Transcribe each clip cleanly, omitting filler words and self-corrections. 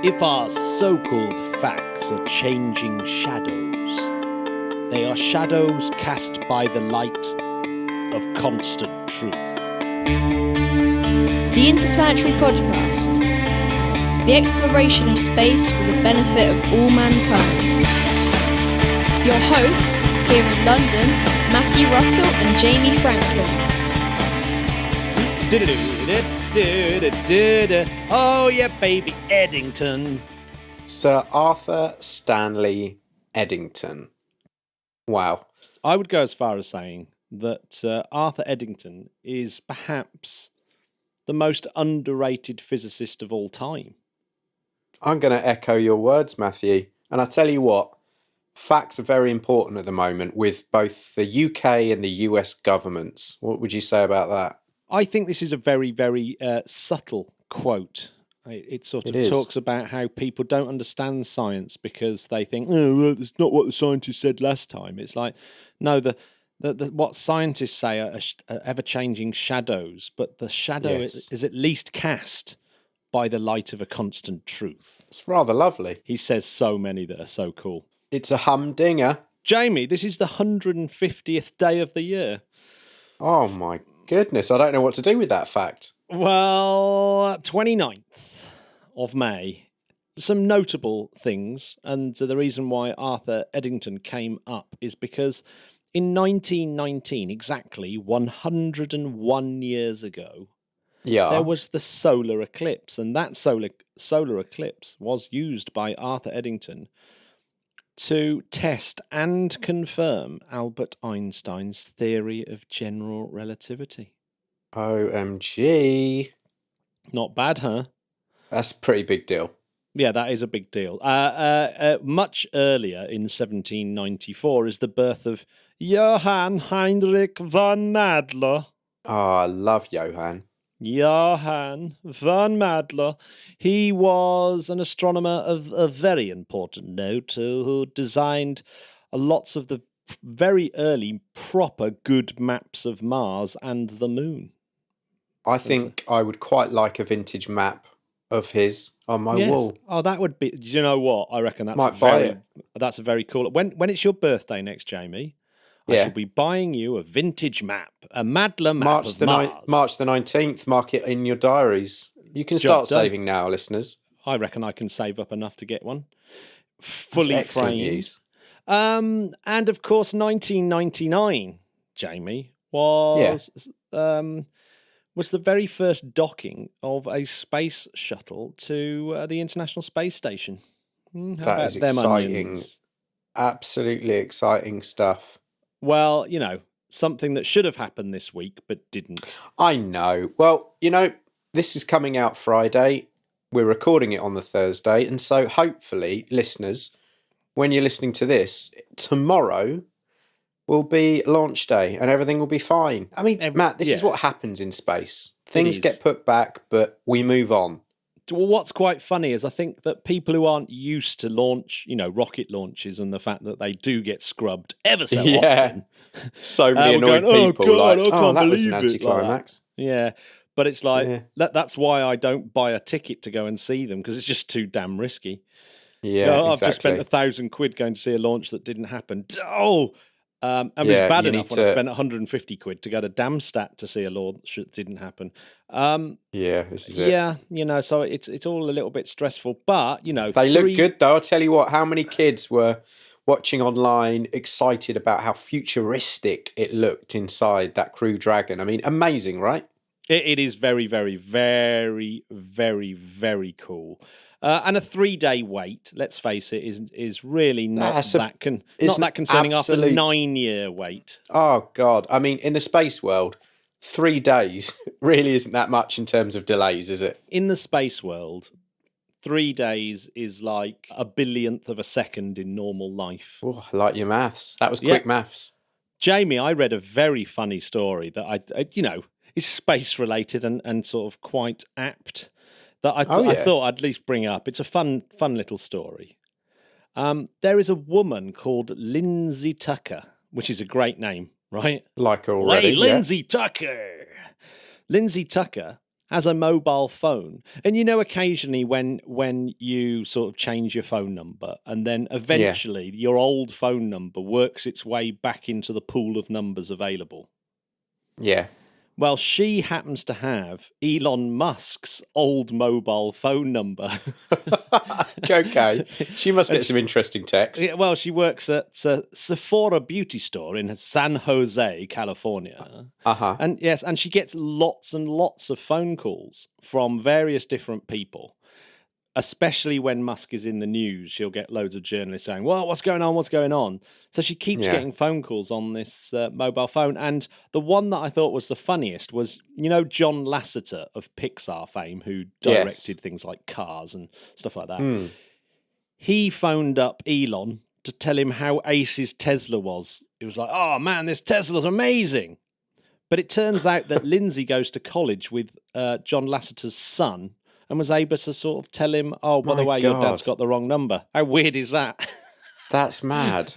If our so-called facts are changing shadows, they are shadows cast by the light of constant truth. The Interplanetary Podcast. The exploration of space for the benefit of all mankind. Your hosts here in London, Matthew Russell and Jamie Franklin. Oh yeah, baby, Eddington. Sir Arthur Stanley Eddington. Wow. I would go as far as saying that Arthur Eddington is perhaps the most underrated physicist of all time. I'm going to echo your words, Matthew. And I tell you what, facts are very important at the moment with both the UK and the US governments. What would you say about that? I think this is a very, very subtle quote. It sort of talks about how people don't understand science because they think, oh, well, that's not what the scientists said last time. It's like, no, what scientists say are ever-changing shadows, but the shadow is at least cast by the light of a constant truth. It's rather lovely. He says so many that are so cool. It's a humdinger. Jamie, this is the 150th day of the year. Oh my goodness, I don't know what to do with that fact. Well, 29th of May. Some notable things, and the reason why Arthur Eddington came up is because in 1919, exactly 101 years ago, there was the solar eclipse, and that solar eclipse was used by Arthur Eddington to test and confirm Albert Einstein's theory of general relativity. OMG. Not bad, huh? That's a pretty big deal. Yeah, that is a big deal. Much earlier, in 1794, is the birth of Johann Heinrich von Madler. Oh, I love Johann. Johann von Madler. He was an astronomer of a very important note who designed lots of the very early, proper, good maps of Mars and the Moon. I think I would quite like a vintage map of his on my wall. Oh, that would be... You know what? I reckon that's that's a very cool... When it's your birthday next, Jamie, I shall be buying you a vintage map, a Madler map of Mars. March the 19th, mark it in your diaries. You can start saving now, listeners. I reckon I can save up enough to get one. Fully framed. News. And of course, 1999, Jamie, was the very first docking of a space shuttle to the International Space Station. That is exciting. Absolutely exciting stuff. Well, you know, something that should have happened this week, but didn't. I know. Well, you know, this is coming out Friday. We're recording it on the Thursday. And so hopefully, listeners, when you're listening to this, tomorrow will be launch day and everything will be fine. I mean, Matt, this is what happens in space. Things get put back, but we move on. Well, what's quite funny is I think that people who aren't used to rocket launches and the fact that they do get scrubbed ever so often. So many annoyed people God, like, that was an Like anticlimax. yeah, but it's like, that's why I don't buy a ticket to go and see them, because it's just too damn risky. Yeah, I've just spent £1,000 going to see a launch that didn't happen. And it was bad enough when I spent 150 quid to go to Darmstadt to see a launch that didn't happen. This is it. Yeah, so it's all a little bit stressful, but they look good though. I'll tell you what. How many kids were watching online, excited about how futuristic it looked inside that Crew Dragon? I mean, amazing, right? It is very, very, very, very, very cool. And a 3-day wait, let's face it, is really not that concerning after a 9-year wait. Oh, God. I mean, in the space world, 3 days really isn't that much in terms of delays, is it? In the space world, 3 days is like a billionth of a second in normal life. Oh, I like your maths. That was quick maths. Jamie, I read a very funny story that I is space-related and sort of quite apt, that I thought I'd at least bring up. It's a fun little story. There is a woman called Lindsay Tucker, which is a great name, right? Like her already. Hey, Lindsay Tucker! Lindsay Tucker has a mobile phone. And occasionally when you sort of change your phone number and then eventually your old phone number works its way back into the pool of numbers available. Yeah. Well, she happens to have Elon Musk's old mobile phone number. Okay. She must get some interesting texts. Yeah, well, she works at Sephora beauty store in San Jose, California. Uh-huh. And yes, and she gets lots and lots of phone calls from various different people. Especially when Musk is in the news, she'll get loads of journalists saying, well, what's going on? What's going on? So she keeps getting phone calls on this mobile phone. And the one that I thought was the funniest was, John Lasseter of Pixar fame, who directed things like Cars and stuff like that. He phoned up Elon to tell him how ace his Tesla was. He was like, oh, man, this Tesla's amazing. But it turns out that Lindsay goes to college with John Lasseter's son, and was able to sort of tell him, oh, by the way, your dad's got the wrong number. How weird is that? That's mad.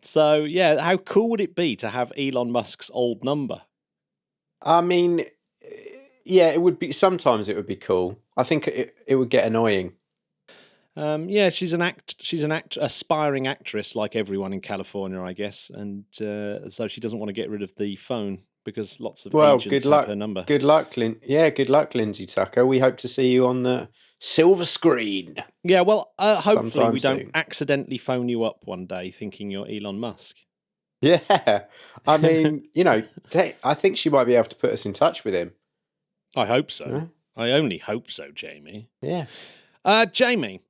So, yeah, how cool would it be to have Elon Musk's old number? I mean, yeah, it would be. Sometimes it would be cool. I think it would get annoying. Yeah, she's an aspiring actress like everyone in California, I guess. And so she doesn't want to get rid of the phone. Because lots of agents have her number. Good luck, good luck, Lindsay Tucker. We hope to see you on the silver screen. Yeah, well, hopefully we don't accidentally phone you up one day thinking you're Elon Musk. Yeah, I mean, I think she might be able to put us in touch with him. I hope so. Yeah. I only hope so, Jamie. Yeah. Jamie.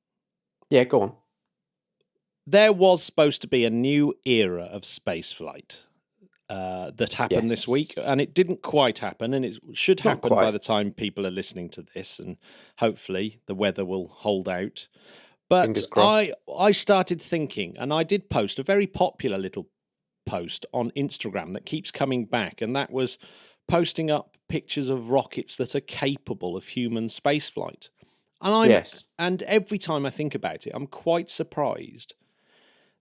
Yeah, go on. There was supposed to be a new era of spaceflight. That happened this week, and it didn't quite happen, and it should happen by the time people are listening to this, and hopefully the weather will hold out. But I started thinking, and I did post a very popular little post on Instagram that keeps coming back, and that was posting up pictures of rockets that are capable of human spaceflight. And every time I think about it, I'm quite surprised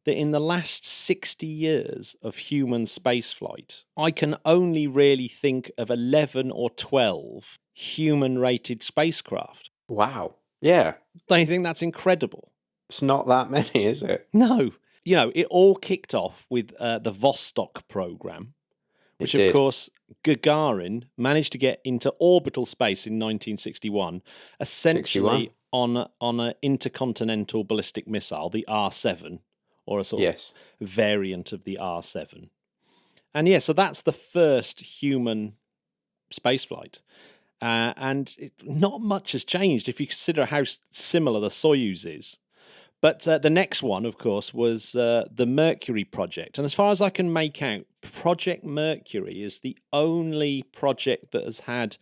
that in the last 60 years of human spaceflight, I can only really think of 11 or 12 human-rated spacecraft. Wow. Yeah. Don't you think that's incredible? It's not that many, is it? No. It all kicked off with the Vostok program, which, of course, Gagarin managed to get into orbital space in 1961, essentially on an intercontinental ballistic missile, the R-7. Or a sort of variant of the R-7. And so that's the first human spaceflight. And not much has changed if you consider how similar the Soyuz is. But the next one, of course, was the Mercury Project. And as far as I can make out, Project Mercury is the only project that has had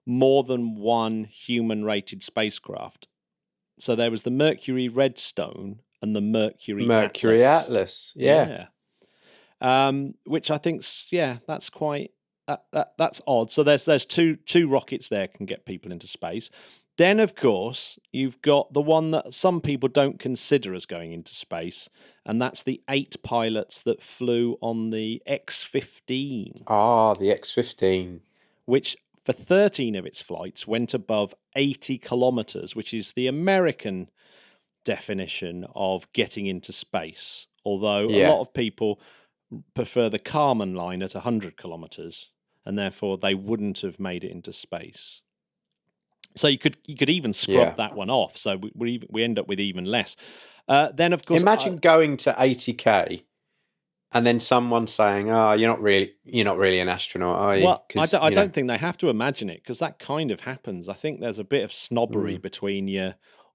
more than one human-rated spacecraft. So there was the Mercury Redstone and the Mercury Atlas. Yeah. Which I think's that's quite that's odd. So there's two rockets there can get people into space. Then of course you've got the one that some people don't consider as going into space, and that's the 8 pilots that flew on the X-15. Ah, the X-15, which for 13 of its flights went above 80 kilometers, which is the American definition of getting into space, although a lot of people prefer the Kármán line at 100 kilometers, and therefore they wouldn't have made it into space. So you could even scrub that one off, so we end up with even less. Then of course, imagine going to 80k and then someone saying, "Oh, you're not really an astronaut, are you?" Well, I don't think they have to imagine it, because that kind of happens. I think there's a bit of snobbery between your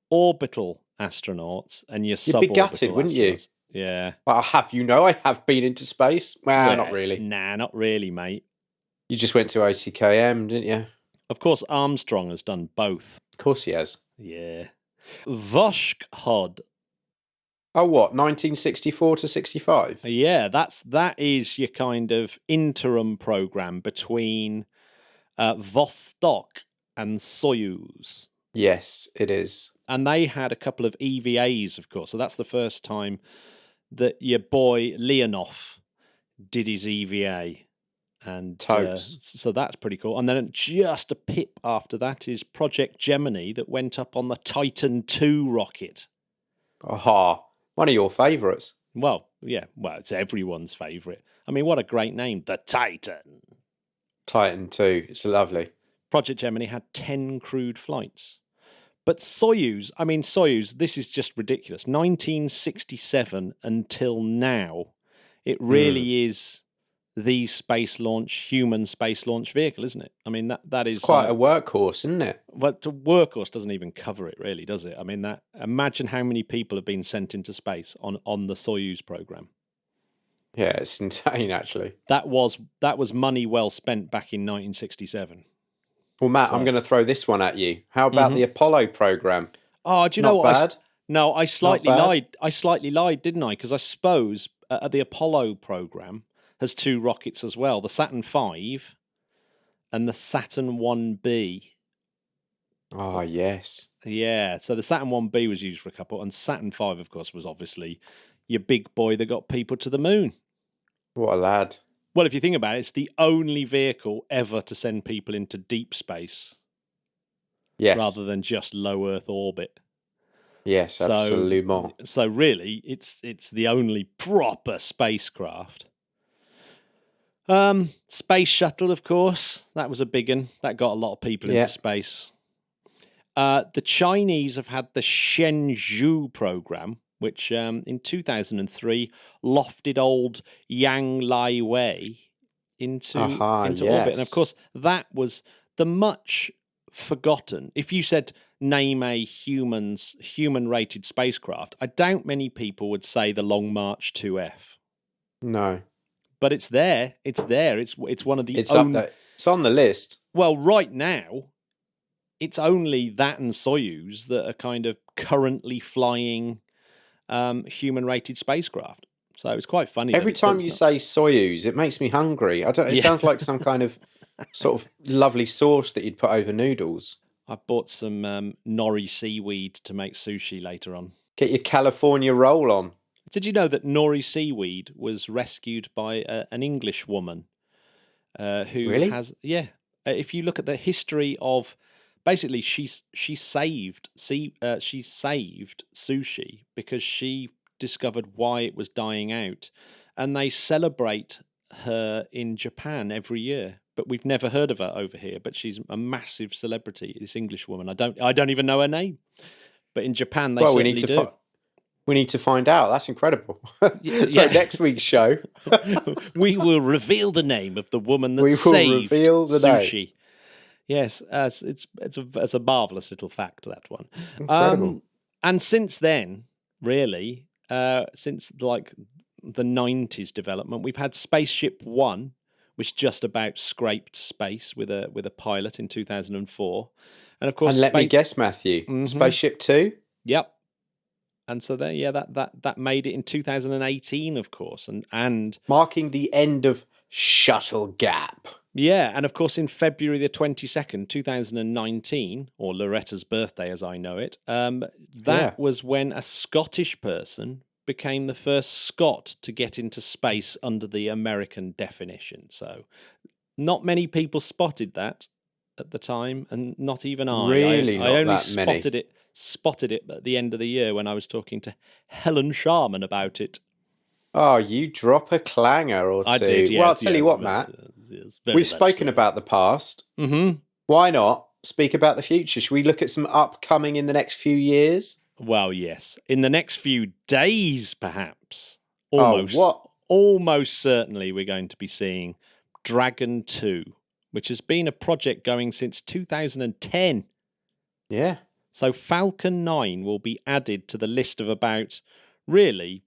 orbital astronauts and your suborbital. You'd be gutted, wouldn't you? Yeah. Well, I have been into space. Well, not really. Nah, not really, mate. You just went to 80km, didn't you? Of course, Armstrong has done both. Of course he has. Yeah. Voskhod. Oh, what? 1964 to 65? Yeah, that is your kind of interim program between Vostok and Soyuz. Yes, it is. And they had a couple of EVAs, of course. So that's the first time that your boy Leonov did his EVA. And Totes. so that's pretty cool. And then just a pip after that is Project Gemini that went up on the Titan II rocket. Aha, one of your favourites. Well, yeah, it's everyone's favourite. I mean, what a great name, the Titan. Titan 2, it's lovely. Project Gemini had 10 crewed flights. But Soyuz, this is just ridiculous. 1967 until now, it really is the human space launch vehicle, isn't it? I mean, that is it's quite a workhorse, isn't it? But the workhorse doesn't even cover it, really, does it? I mean, imagine how many people have been sent into space on the Soyuz program. Yeah, it's insane, actually. That was money well spent back in 1967. Well, Matt, I'm going to throw this one at you. How about the Apollo program? Oh, do you know what? Bad? No, I slightly lied. I slightly lied, didn't I? Because I suppose the Apollo program has 2 rockets as well, the Saturn V and the Saturn 1B. Oh, yes. Yeah, so the Saturn 1B was used for a couple, and Saturn V, of course, was obviously your big boy that got people to the moon. What a lad. Well, if you think about it, it's the only vehicle ever to send people into deep space. Yes. Rather than just low Earth orbit. Yes, absolutely. So really, it's the only proper spacecraft. Space shuttle, of course, that was a big one. That got a lot of people into space. The Chinese have had the Shenzhou program, which in 2003 lofted old Yang Liwei into orbit. And of course, that was the much forgotten. If you said name a human-rated spacecraft, I doubt many people would say the Long March 2F. No. But it's there. It's there. It's one of the. It's up there. It's on the list. Well, right now, it's only that and Soyuz that are kind of currently flying human-rated spacraft. So it's quite funny. Every time you say Soyuz, it makes me hungry. It sounds like some kind of sort of lovely sauce that you'd put over noodles. I've bought some nori seaweed to make sushi later on. Get your California roll on. Did you know that nori seaweed was rescued by an English woman who has? Yeah. If you look at the history of, basically, she saved sushi because she discovered why it was dying out, and they celebrate her in Japan every year. But we've never heard of her over here. But she's a massive celebrity. This English woman. I don't even know her name. But in Japan, they certainly do. We need to find out. That's incredible. So next week's show, we will reveal the name of the woman that saved sushi. Name. Yes, it's a marvelous little fact, that one. Incredible. And since then, really, since like the 90s development, we've had Spaceship One, which just about scraped space with a pilot in 2004, and of course, let me guess, Matthew, Spaceship 2. Yep. And so there, that made it in 2018, of course, and marking the end of Shuttle Gap. Yeah, and of course, in February the 22nd, 2019, or Loretta's birthday, as I know it, was when a Scottish person became the first Scot to get into space under the American definition. So, not many people spotted that at the time, and not even I. Really, I only spotted it at the end of the year when I was talking to Helen Sharman about it. Oh, you drop a clanger or two. I did, yes, well, I'll tell you what, Matt. We've spoken about the past. Mm-hmm. Why not speak about the future? Should we look at some upcoming in the next few years? Well, yes. In the next few days, perhaps. Almost certainly we're going to be seeing Dragon 2, which has been a project going since 2010. Yeah. So Falcon 9 will be added to the list of about, really,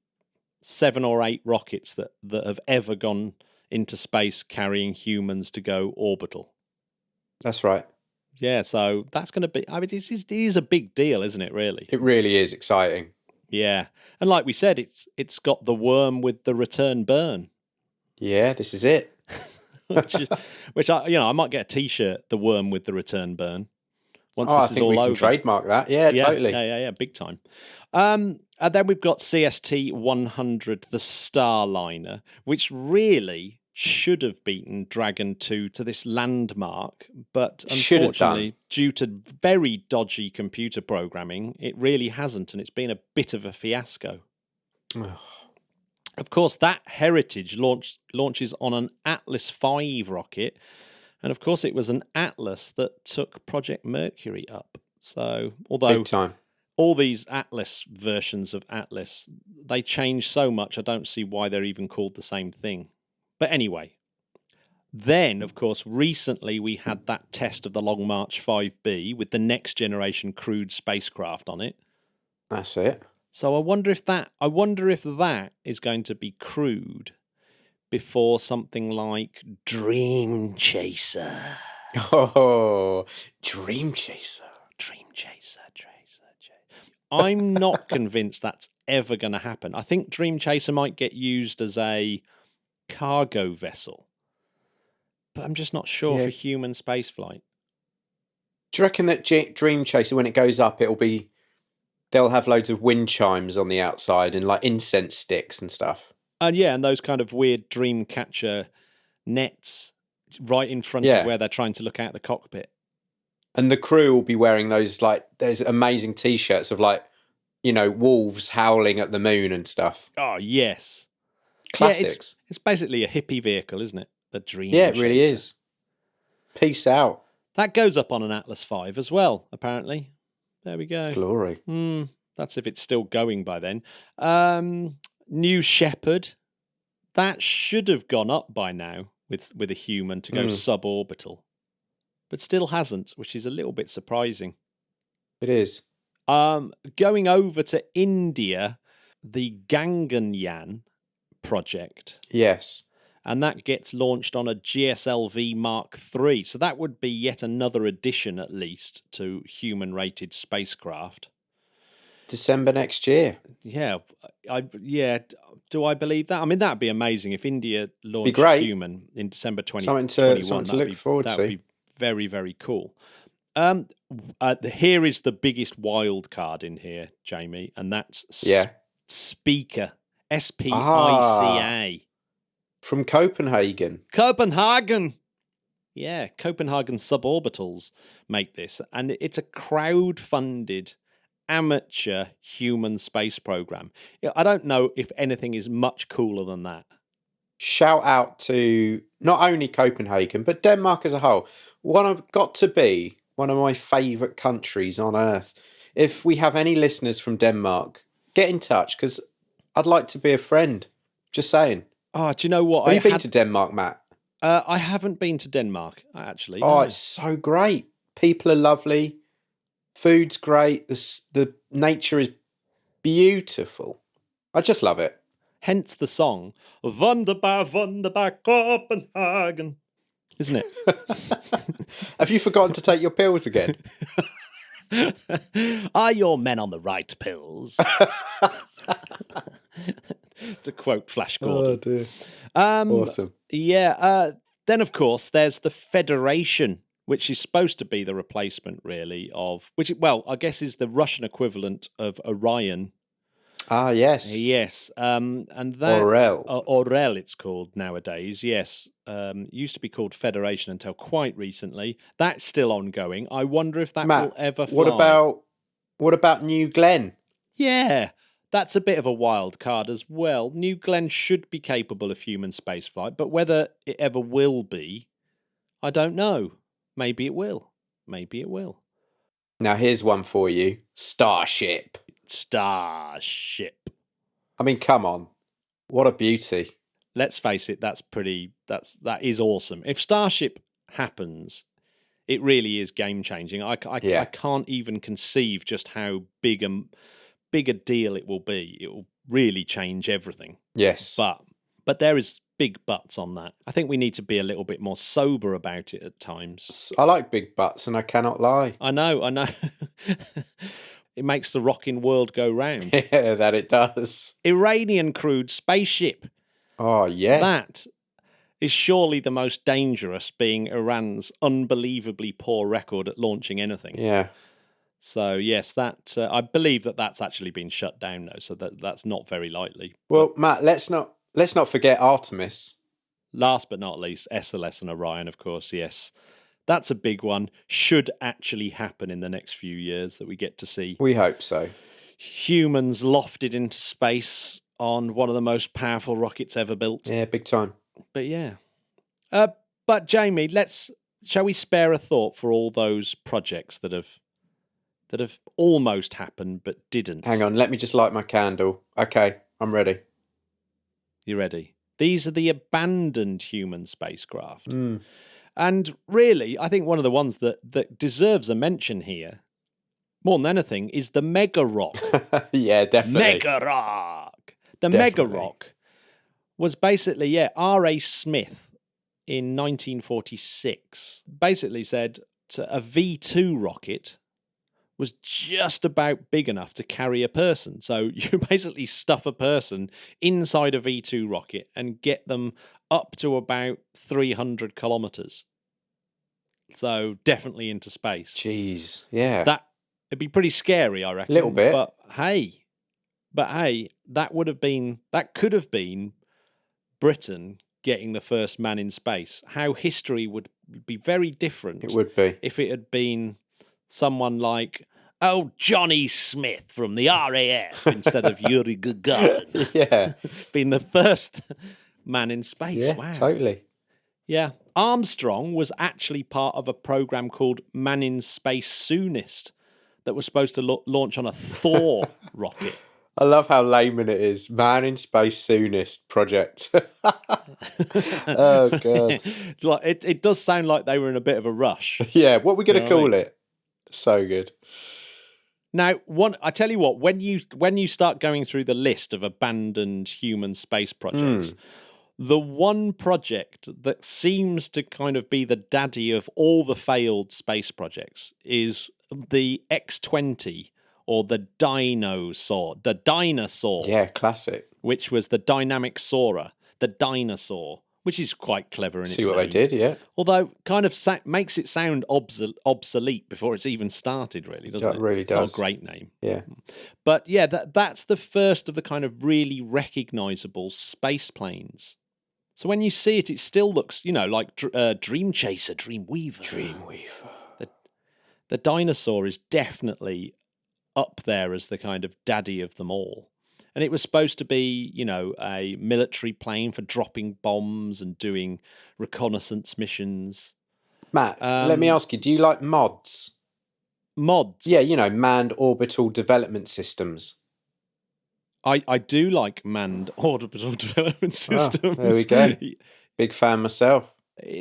7 or 8 rockets that have ever gone into space carrying humans to go orbital. That's right. Yeah, so that's going to be, I mean, it is a big deal, isn't it, really? It really is exciting. Yeah. And like we said, it's got the worm with the return burn. Yeah, this is it. which I might get a T-shirt, the worm with the return burn. Once I this think is all we over. can trademark that. Yeah, totally. Yeah, big time. And then we've got CST 100, the Starliner, which really should have beaten Dragon 2 to this landmark, but Should have unfortunately, due to very dodgy computer programming, it really hasn't, and it's been a bit of a fiasco. Of course, that heritage launches on an Atlas V rocket, and of course it was an Atlas that took Project Mercury up. So, although Big time. all these Atlas versions of Atlas, they change so much, I don't see why they're even called the same thing. But anyway, then, of course, recently we had that test of the Long March 5B with the next generation crewed spacecraft on it. That's it. So I wonder if that is going to be crewed before something like Dream Chaser. Oh, Dream Chaser. Dream Chaser. I'm not convinced that's ever going to happen. I think Dream Chaser might get used as a cargo vessel, but I'm just not sure for human spaceflight. Do you reckon that Dream Chaser, when it goes up, they'll have loads of wind chimes on the outside and like incense sticks and stuff? And and those kind of weird dream catcher nets right in front of where they're trying to look out the cockpit. And the crew will be wearing those, like, there's amazing T-shirts of, like, wolves howling at the moon and stuff. Oh, yes. Classics. It's basically a hippie vehicle, isn't it? The Dream Yeah, it really is. Peace out. That goes up on an Atlas V as well, apparently. There we go. Glory. That's if it's still going by then. New Shepard. That should have gone up by now with a human to go suborbital. But still hasn't, which is a little bit surprising. It is. Going over to India, the Gaganyaan project. Yes. And that gets launched on a GSLV Mark III. So that would be yet another addition, at least, to human-rated spacecraft. December next year. Yeah. Do I believe that? I mean, that'd be amazing if India launched a human in December 2021. Something to look forward to. That would be very, very cool. Here is the biggest wild card in here, Jamie, and that's Speaker. SPICA. From Copenhagen. Yeah, Copenhagen suborbitals make this, and it's a crowd-funded amateur human space program. I don't know if anything is much cooler than that. Shout out to not only Copenhagen, but Denmark as a whole. Got to be one of my favourite countries on earth. If we have any listeners from Denmark, get in touch, because I'd like to be a friend. Just saying. Oh, do you know what? Have you been to Denmark, Matt? I haven't been to Denmark, actually. Oh, no. It's so great. People are lovely. Food's great. The nature is beautiful. I just love it. Hence the song, Wunderbar, Wunderbar Copenhagen. Isn't it? Have you forgotten to take your pills again? Are your men on the right pills? To quote Flash Gordon. Oh, dear. Awesome. Yeah. Then, of course, there's the Federation, which is supposed to be the replacement, really, I guess is the Russian equivalent of Orion. Ah, yes. Yes. And that's Orel, it's called nowadays. Yes. Used to be called Federation until quite recently. That's still ongoing. I wonder if that will ever fly. What about New Glenn? Yeah. That's a bit of a wild card as well. New Glenn should be capable of human spaceflight, but whether it ever will be, I don't know. Maybe it will. Now here's one for you. Starship. I mean, come on. What a beauty. Let's face it, that is awesome. If Starship happens, it really is game changing. I can't even conceive just how big a deal it will be. It will really change everything. Yes. But there is big buts on that. I think we need to be a little bit more sober about it at times. I like big butts, and I cannot lie. I know. It makes the rocking world go round. Yeah, that it does. Iranian crewed spaceship. Oh, yeah. That is surely the most dangerous, being Iran's unbelievably poor record at launching anything. Yeah. So, yes, that I believe that's actually been shut down now, so that's not very likely. Well, Matt, let's not forget Artemis. last but not least, SLS and Orion, of course, yes. That's a big one. Should actually happen in the next few years, that we get to see We hope so. humans lofted into space on one of the most powerful rockets ever built. Yeah, big time. But yeah. But Jamie, shall we spare a thought for all those projects that have almost happened but didn't? Hang on, let me just light my candle. Okay, I'm ready. You ready? These are the abandoned human spacecraft. And really, I think one of the ones that deserves a mention here, more than anything, is the Mega Rock. Yeah, definitely. Mega Rock. The Mega Rock was basically, R.A. Smith in 1946 basically said a V2 rocket was just about big enough to carry a person. So you basically stuff a person inside a V2 rocket and get them up to about 300 kilometers. So definitely into space. Jeez, yeah. It'd be pretty scary, I reckon. Little bit. But hey, that could have been Britain getting the first man in space. How history would be very different. It would be. If it had been someone like, Johnny Smith from the RAF instead of Yuri Gagarin. Yeah. Being the first man in space. Yeah, wow. totally. Yeah. Armstrong was actually part of a program called Man in Space Soonest that was supposed to launch on a Thor rocket. I love how layman it is. Man in Space Soonest project. Oh, God. It does sound like they were in a bit of a rush. Yeah, what are we going to call it? So good. Now, I tell you what, when you start going through the list of abandoned human space projects, the one project that seems to kind of be the daddy of all the failed space projects is the X-20, or the dinosaur. Yeah, classic. Which was the dynamic soarer, the dinosaur, which is quite clever in its See what name. they did, yeah. Although kind of makes it sound obsolete before it's even started, really, doesn't it? It really does. It's not a great name. Yeah. But yeah, that's the first of the kind of really recognisable space planes. So when you see it, it still looks, like Dream Chaser, Dreamweaver. The dinosaur is definitely up there as the kind of daddy of them all. And it was supposed to be, a military plane for dropping bombs and doing reconnaissance missions. Matt, let me ask you, do you like mods? Mods? Yeah, manned orbital development systems. I do like manned orbital development systems. Oh, there we go. Big fan myself.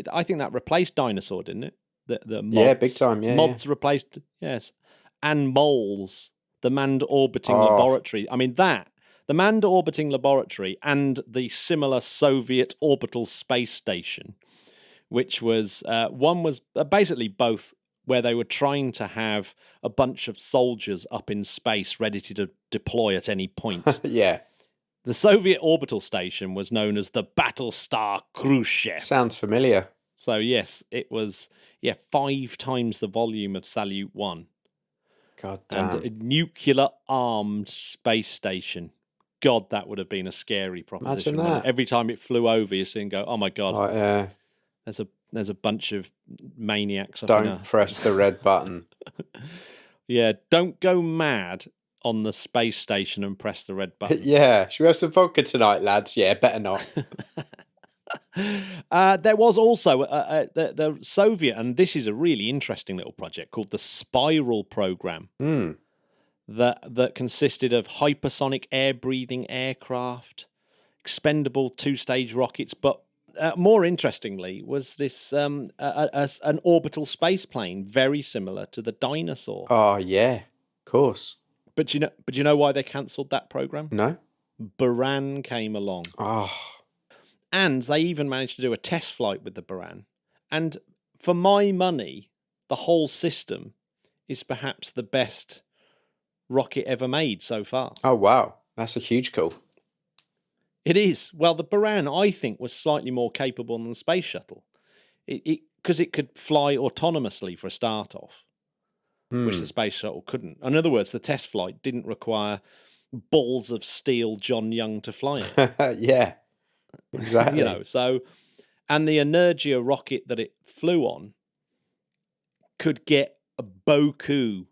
I think that replaced Dinosaur, didn't it? The mods. Yeah, big time, yeah. Mods replaced, yes. And moles, the manned orbiting laboratory. I mean, the manned orbiting laboratory and the similar Soviet orbital space station, which was, one was basically both where they were trying to have a bunch of soldiers up in space ready to deploy at any point. Yeah. The Soviet orbital station was known as the Battlestar Khrushchev. Sounds familiar. So yes, it was 5 times the volume of Salyut 1. God damn. And a nuclear-armed space station. God, that would have been a scary proposition. Imagine that. Every time it flew over, you see and go, oh my God, there's a bunch of maniacs up in Don't press the red button. Yeah, don't go mad on the space station and press the red button. Yeah, should we have some vodka tonight, lads? Yeah, better not. There was also the Soviet, and this is a really interesting little project called the Spiral Program, that consisted of hypersonic air-breathing aircraft, expendable 2-stage rockets, but more interestingly was this an orbital space plane very similar to the Dinosaur. Oh yeah, of course. But you know why they cancelled that program? No. Buran came along. Oh. And they even managed to do a test flight with the Buran. And for my money, the whole system is perhaps the best rocket ever made so far. Oh, wow. That's a huge call. It is. Well, the Buran, I think, was slightly more capable than the Space Shuttle. Because it could fly autonomously for a start off, which the Space Shuttle couldn't. In other words, the test flight didn't require balls of steel John Young to fly it. Yeah. Exactly. So And the Energia rocket that it flew on could get a beaucoup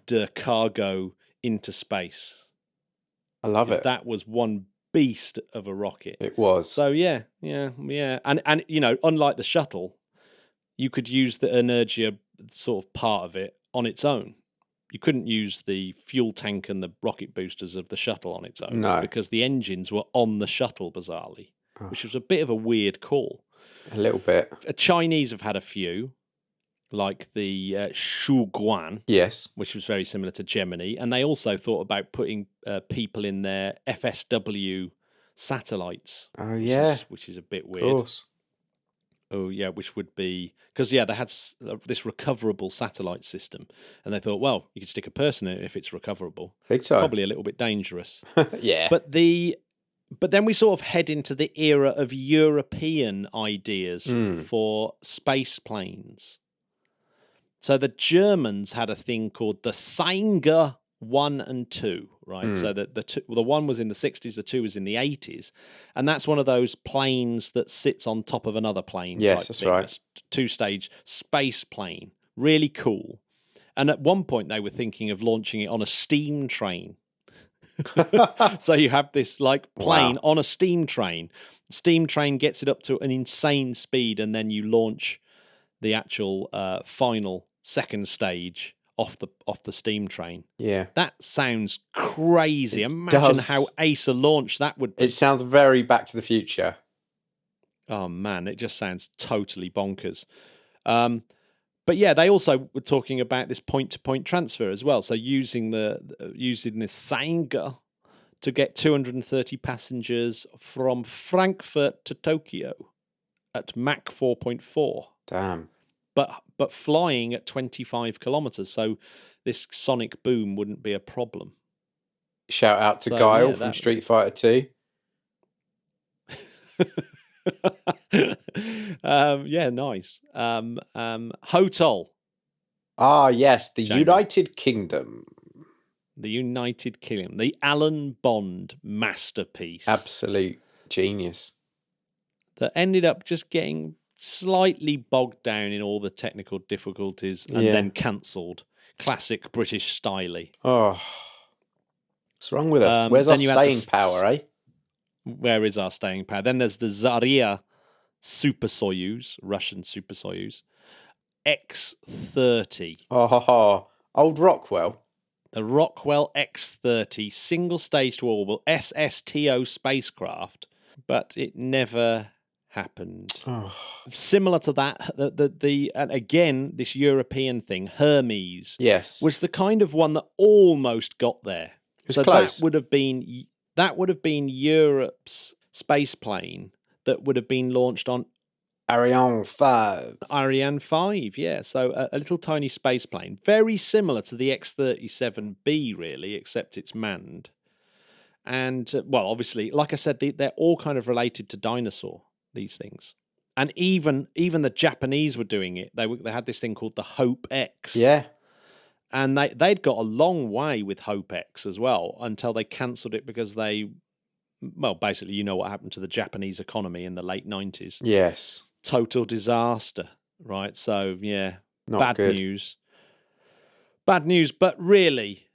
de cargo into space. I love it. That was one beast of a rocket. It was. So yeah. And you know, unlike the shuttle, you could use the Energia sort of part of it on its own. You couldn't use the fuel tank and the rocket boosters of the shuttle on its own. No. Because the engines were on the shuttle, bizarrely, which was a bit of a weird call. A little bit. Chinese have had a few, like the Shuguan, Yes. which was very similar to Gemini. And they also thought about putting people in their FSW satellites. Oh, yeah. Which is a bit Of weird. course. Oh, yeah, which would be... Because, they had this recoverable satellite system. And they thought, well, you could stick a person in it if it's recoverable. Big time. Probably a little bit dangerous. Yeah. But then we sort of head into the era of European ideas for space planes. So the Germans had a thing called the Sanger 1 and 2, right? So that the one was in the 60s, the 2 was in the 80s. And that's one of those planes that sits on top of another plane. Yes, that's right. Two-stage space plane. Really cool. And at one point they were thinking of launching it on a steam train. So you have this like plane on a steam train. Steam train gets it up to an insane speed, and then you launch the actual final second stage off the steam train. Yeah. That sounds crazy. Imagine how ace a launch that would be. It sounds very Back to the Future. Oh man, it just sounds totally bonkers. But yeah, they also were talking about this point-to-point transfer as well. So using this Sanger to get 230 passengers from Frankfurt to Tokyo at Mach 4.4. Damn. But flying at 25 kilometers, so this sonic boom wouldn't be a problem. Shout out to Guile from Street Fighter 2. Yeah, nice. Hotel. Ah, yes, the Jamie. United Kingdom. The United Kingdom. The Alan Bond masterpiece. Absolute genius. That ended up just getting slightly bogged down in all the technical difficulties and then cancelled. Classic British style. Oh, what's wrong with us? Where's our staying power, eh? Where is our staying power? Then there's the Zarya Super Soyuz, Russian Super Soyuz, X-30. Oh, old Rockwell. The Rockwell X-30 single-stage to orbit SSTO spacecraft, but it never happened. Oh. Similar to that, and again, this European thing, Hermes, was the kind of one that almost got there. So close. That would have been Europe's space plane that would have been launched on Ariane 5. Ariane 5, yeah. So a little tiny space plane, very similar to the X-37B, really, except it's manned. And, well, obviously, like I said, they're all kind of related to dinosaur, these things. And even the Japanese were doing it. They had this thing called the Hope X. Yeah. And they'd got a long way with Hope X as well until they cancelled it because basically, you know what happened to the Japanese economy in the late 90s. Yes. Total disaster, right? So, yeah, Not good. News. Bad news, but really,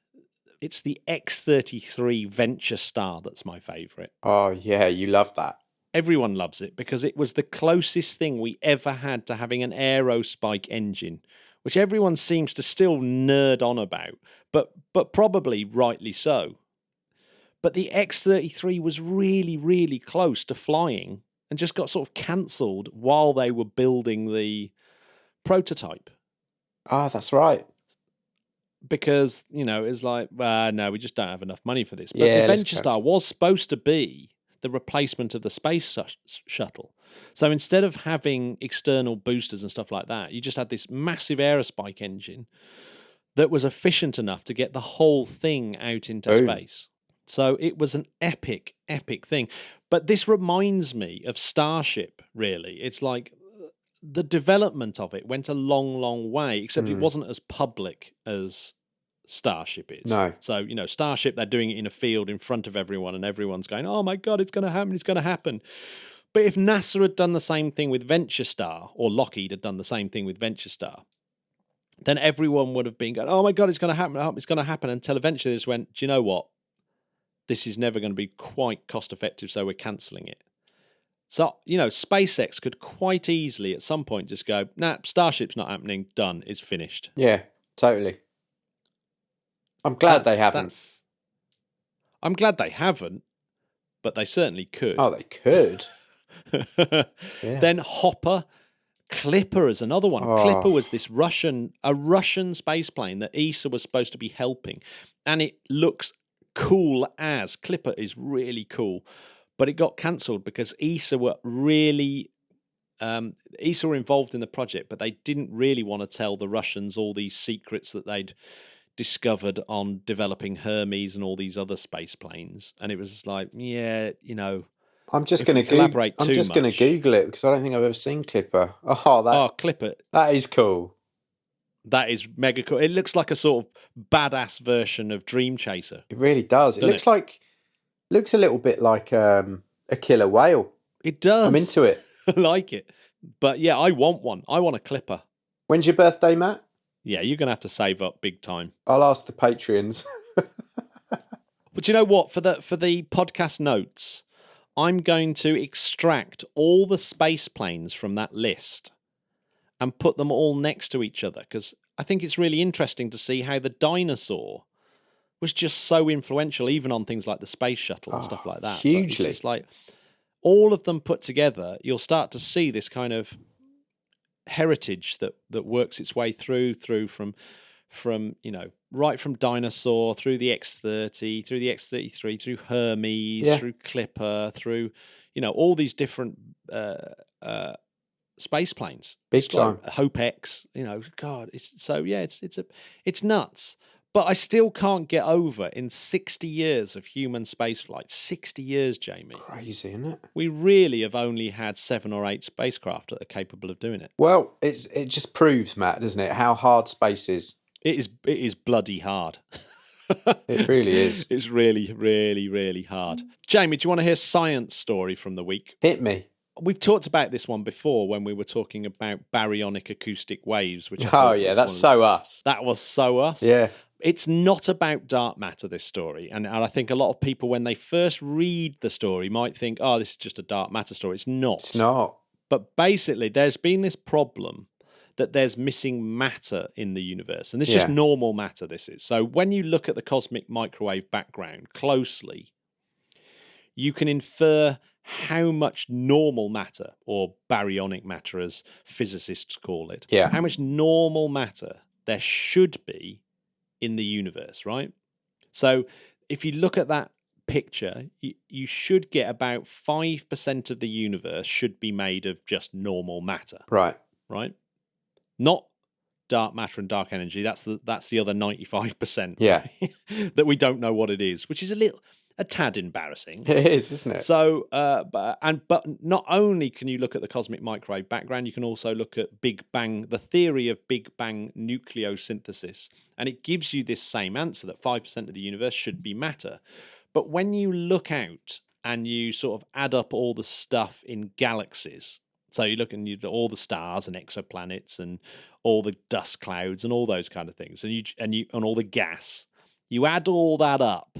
it's the X-33 Venture Star that's my favourite. Oh, yeah, you love that. Everyone loves it because it was the closest thing we ever had to having an aerospike engine, which everyone seems to still nerd on about, but probably rightly so. But the X-33 was really, really close to flying and just got sort of cancelled while they were building the prototype. Ah, that's right. Because, it's like, no, we just don't have enough money for this. But the Venture Star was supposed to be the replacement of the space shuttle. So instead of having external boosters and stuff like that, you just had this massive aerospike engine that was efficient enough to get the whole thing out into space. So it was an epic, epic thing. But this reminds me of Starship, really. It's like the development of it went a long, long way, except it wasn't as public as Starship is. No. So, Starship, they're doing it in a field in front of everyone, and everyone's going, oh my God, it's going to happen, it's going to happen. But if NASA had done the same thing with Venture Star, or Lockheed had done the same thing with Venture Star, then everyone would have been going, oh my God, it's going to happen. It's going to happen. Until eventually they just went, do you know what? This is never going to be quite cost effective, so we're cancelling it. So, SpaceX could quite easily at some point just go, nah, Starship's not happening, done, it's finished. Yeah, totally. I'm glad they haven't. I'm glad they haven't, but they certainly could. Oh, they could. Yeah. Then Hopper, Clipper is another one. Oh. Clipper was this Russian space plane that ESA was supposed to be helping, and it looks cool as. Clipper is really cool, but it got cancelled because ESA were involved in the project, but they didn't really want to tell the Russians all these secrets that they'd discovered on developing Hermes and all these other space planes. And it was like, I'm just going to Google it because I don't think I've ever seen Clipper. Clipper. That is cool. That is mega cool. It looks like a sort of badass version of Dream Chaser. It really does. It looks a little bit like a killer whale. It does. I'm into it. I like it. But yeah, I want one. I want a Clipper. When's your birthday, Matt? Yeah, you're going to have to save up big time. I'll ask the Patreons. But you know what? For the podcast notes, I'm going to extract all the space planes from that list and put them all next to each other, because I think it's really interesting to see how the dinosaur was just so influential, even on things like the space shuttle and stuff like that. Hugely. It's like all of them put together, you'll start to see this kind of heritage that works its way through from right from dinosaur through the X-30, through the X-33, through Hermes, through Clipper, through all these different space planes. Big time. Like Hope X, God, it's nuts. But I still can't get over, in 60 years of human spaceflight, 60 years, Jamie. Crazy, isn't it? We really have only had 7 or 8 spacecraft that are capable of doing it. Well, it just proves, Matt, doesn't it, how hard space is. It is bloody hard. It really is. It's really, really, really hard. Jamie, do you want to hear a science story from the week? Hit me. We've talked about this one before when we were talking about baryonic acoustic waves. Which that's so us. That was so us. Yeah. It's not about dark matter, this story. And I think a lot of people, when they first read the story, might think, oh, this is just a dark matter story. It's not. It's not. But basically, there's been this problem that there's missing matter in the universe. And this is just normal matter, this is. So when you look at the cosmic microwave background closely, you can infer how much normal matter, or baryonic matter as physicists call it, how much normal matter there should be in the universe, right? So if you look at that picture, you should get about 5% of the universe should be made of just normal matter. Right. Not dark matter and dark energy. That's the other 95%. Yeah. That we don't know what it is, which is a tad embarrassing. It is, isn't it? So, but not only can you look at the cosmic microwave background, you can also look at Big Bang, the theory of Big Bang nucleosynthesis, and it gives you this same answer that 5% of the universe should be matter. But when you look out and you sort of add up all the stuff in galaxies, so you look and all the stars and exoplanets and all the dust clouds and all those kind of things, and all the gas, you add all that up,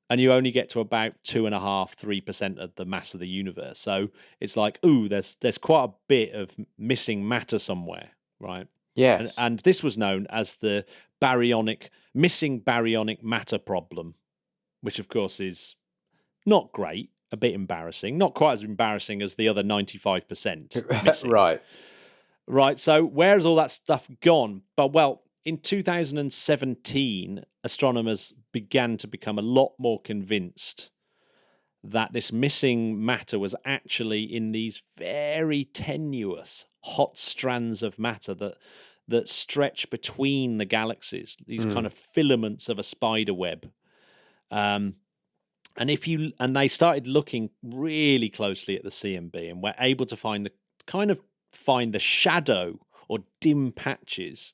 and you only get to about 2.5–3% of the mass of the universe. So it's like, ooh, there's quite a bit of missing matter somewhere, right? Yes. And this was known as the missing baryonic matter problem, which of course is not great, a bit embarrassing, not quite as embarrassing as the other 95% missing. Right. So where's all that stuff gone? But in 2017, astronomers began to become a lot more convinced that this missing matter was actually in these very tenuous, hot strands of matter that stretch between the galaxies, these kind of filaments of a spider web. And they started looking really closely at the CMB and were able to find the shadow or dim patches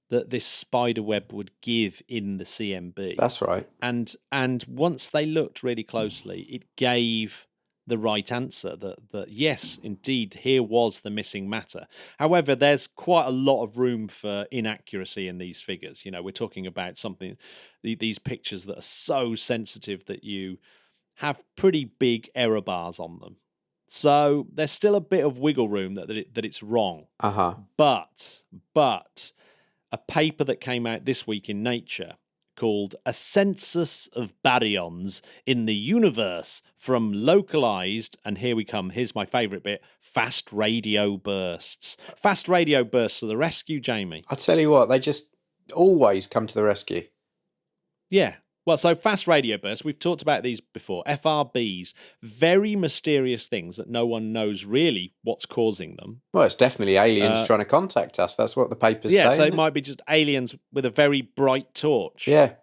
that this spider web would give in the CMB. That's right. And once they looked really closely, it gave the right answer, that yes, indeed, here was the missing matter. However, there's quite a lot of room for inaccuracy in these figures. You know, we're talking about these pictures that are so sensitive that you have pretty big error bars on them. So there's still a bit of wiggle room that it's wrong. Uh-huh. But a paper that came out this week in Nature called A Census of Baryons in the Universe from Localized, and here's my favourite bit, Fast Radio Bursts. Fast Radio Bursts to the rescue, Jamie. I tell you what, they just always come to the rescue. Yeah. Well, so fast radio bursts, we've talked about these before. FRBs, very mysterious things that no one knows really what's causing them. Well, it's definitely aliens trying to contact us. That's what the papers say. Yeah, so it might be just aliens with a very bright torch. Yeah.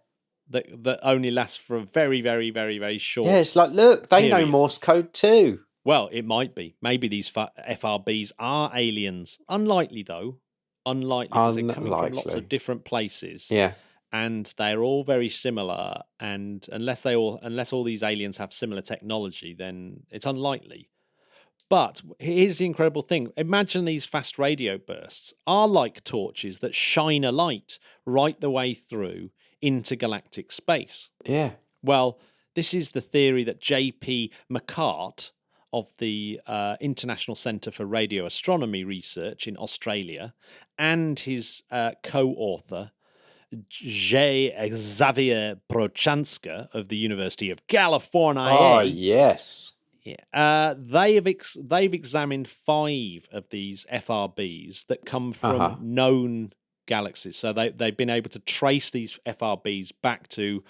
That only lasts for a very, very, very, very short Yeah, it's like, look, they know period. Morse code too. Well, it might be. Maybe these FRBs are aliens. Unlikely, though. Unlikely, because they're coming from lots of different places. Yeah. And they're all very similar, and unless all these aliens have similar technology, then it's unlikely. But here's the incredible thing. Imagine these fast radio bursts are like torches that shine a light right the way through intergalactic space. Yeah. Well, this is the theory that J.P. McCart of the International Centre for Radio Astronomy Research in Australia and his co-author, Xavier Prochanska of the University of California. Oh, yes. Yeah. They've examined 5 of these FRBs that come from known galaxies. So they've been able to trace these FRBs back to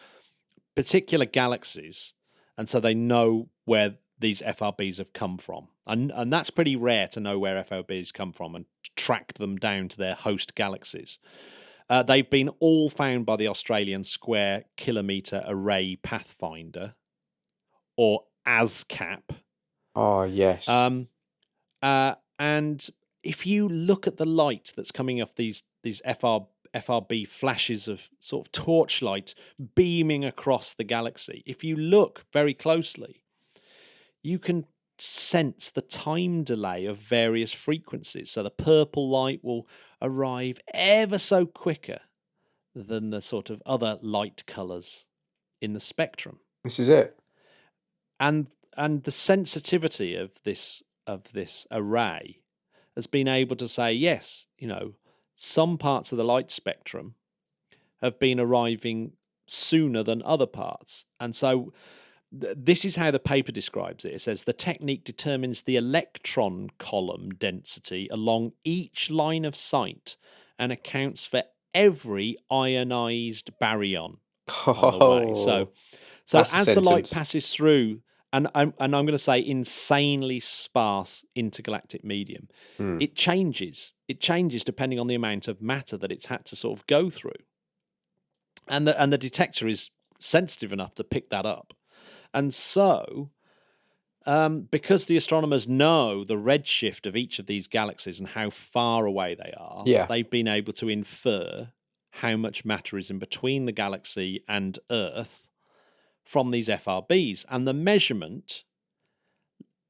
particular galaxies, and so they know where these FRBs have come from. And that's pretty rare to know where FRBs come from and track them down to their host galaxies. They've been all found by the Australian Square Kilometre Array Pathfinder, or ASCAP. Oh, yes. And if you look at the light that's coming off these FRB flashes of sort of torchlight beaming across the galaxy, if you look very closely, you can sense the time delay of various frequencies. So the purple light will arrive ever so quicker than the sort of other light colours in the spectrum. This is it. And the sensitivity of this array has been able to say, yes, you know, some parts of the light spectrum have been arriving sooner than other parts. And so this is how the paper describes it. It says the technique determines the electron column density along each line of sight and accounts for every ionized baryon on the way. So as the light passes through, and I'm going to say insanely sparse intergalactic medium, it changes. It changes depending on the amount of matter that it's had to sort of go through. And the detector is sensitive enough to pick that up. And so, because the astronomers know the redshift of each of these galaxies and how far away they are, they've been able to infer how much matter is in between the galaxy and Earth from these FRBs. And the measurement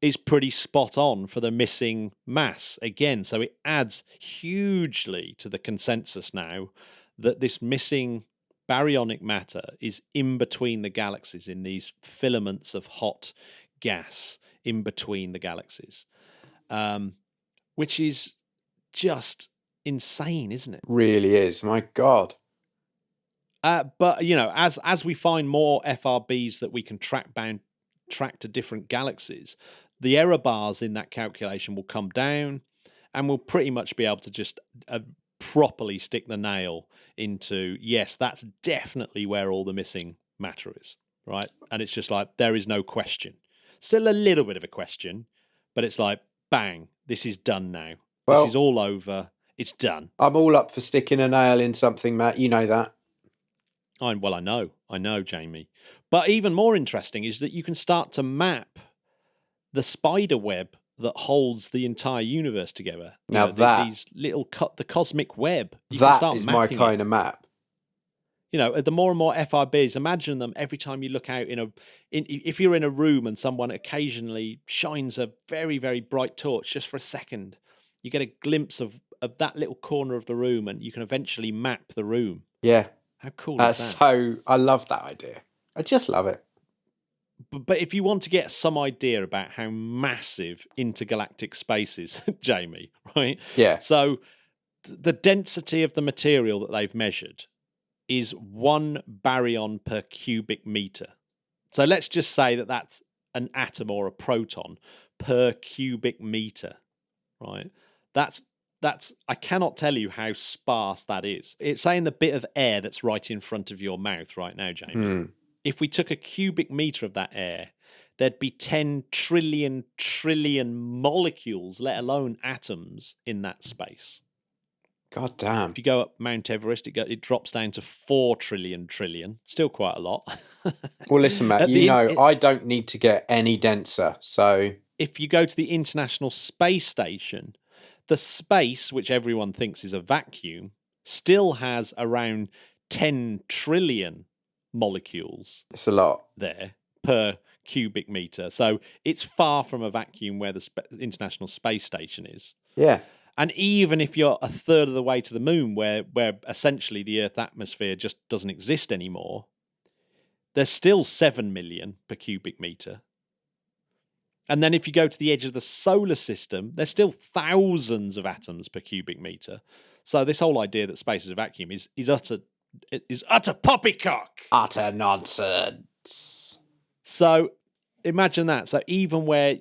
is pretty spot on for the missing mass again. So it adds hugely to the consensus now that this missing baryonic matter is in between the galaxies, in these filaments of hot gas in between the galaxies, which is just insane, isn't it? Really is. My God. But, you know, as we find more FRBs that we can track to different galaxies, the error bars in that calculation will come down, and we'll pretty much be able to just properly stick the nail into, yes, that's definitely where all the missing matter is, right? And it's just like, there is no question. Still a little bit of a question, but it's like, bang, this is done now. Well, this is all over. It's done. I'm all up for sticking a nail in something, Matt. You know that. I know, Jamie. But even more interesting is that you can start to map the spider web that holds the entire universe together. Now these little the cosmic web. That is my kind of map. You know, the more and more FRBs, imagine them every time you look out if you're in a room and someone occasionally shines a very, very bright torch just for a second, you get a glimpse of that little corner of the room and you can eventually map the room. Yeah. How cool is that? So I love that idea. I just love it. But if you want to get some idea about how massive intergalactic space is, Jamie, right? Yeah. So the density of the material that they've measured is 1 baryon per cubic meter. So let's just say that that's an atom or a proton per cubic meter, right? That's I cannot tell you how sparse that is. It's saying the bit of air that's right in front of your mouth right now, Jamie. If we took a cubic meter of that air, there'd be 10 trillion molecules, let alone atoms, in that space. God damn. If you go up Mount Everest, it drops down to 4 trillion. Still quite a lot. Well, listen, Matt, I don't need to get any denser. So if you go to the International Space Station, the space, which everyone thinks is a vacuum, still has around 10 trillion molecules. It's a lot there per cubic meter. So it's far from a vacuum where the International Space Station is. Yeah. And even if you're a third of the way to the moon, where essentially the Earth's atmosphere just doesn't exist anymore, there's still 7 million per cubic meter. And then if you go to the edge of the solar system, there's still thousands of atoms per cubic meter. So this whole idea that space is a vacuum is utter poppycock. Utter nonsense. So imagine that. So even where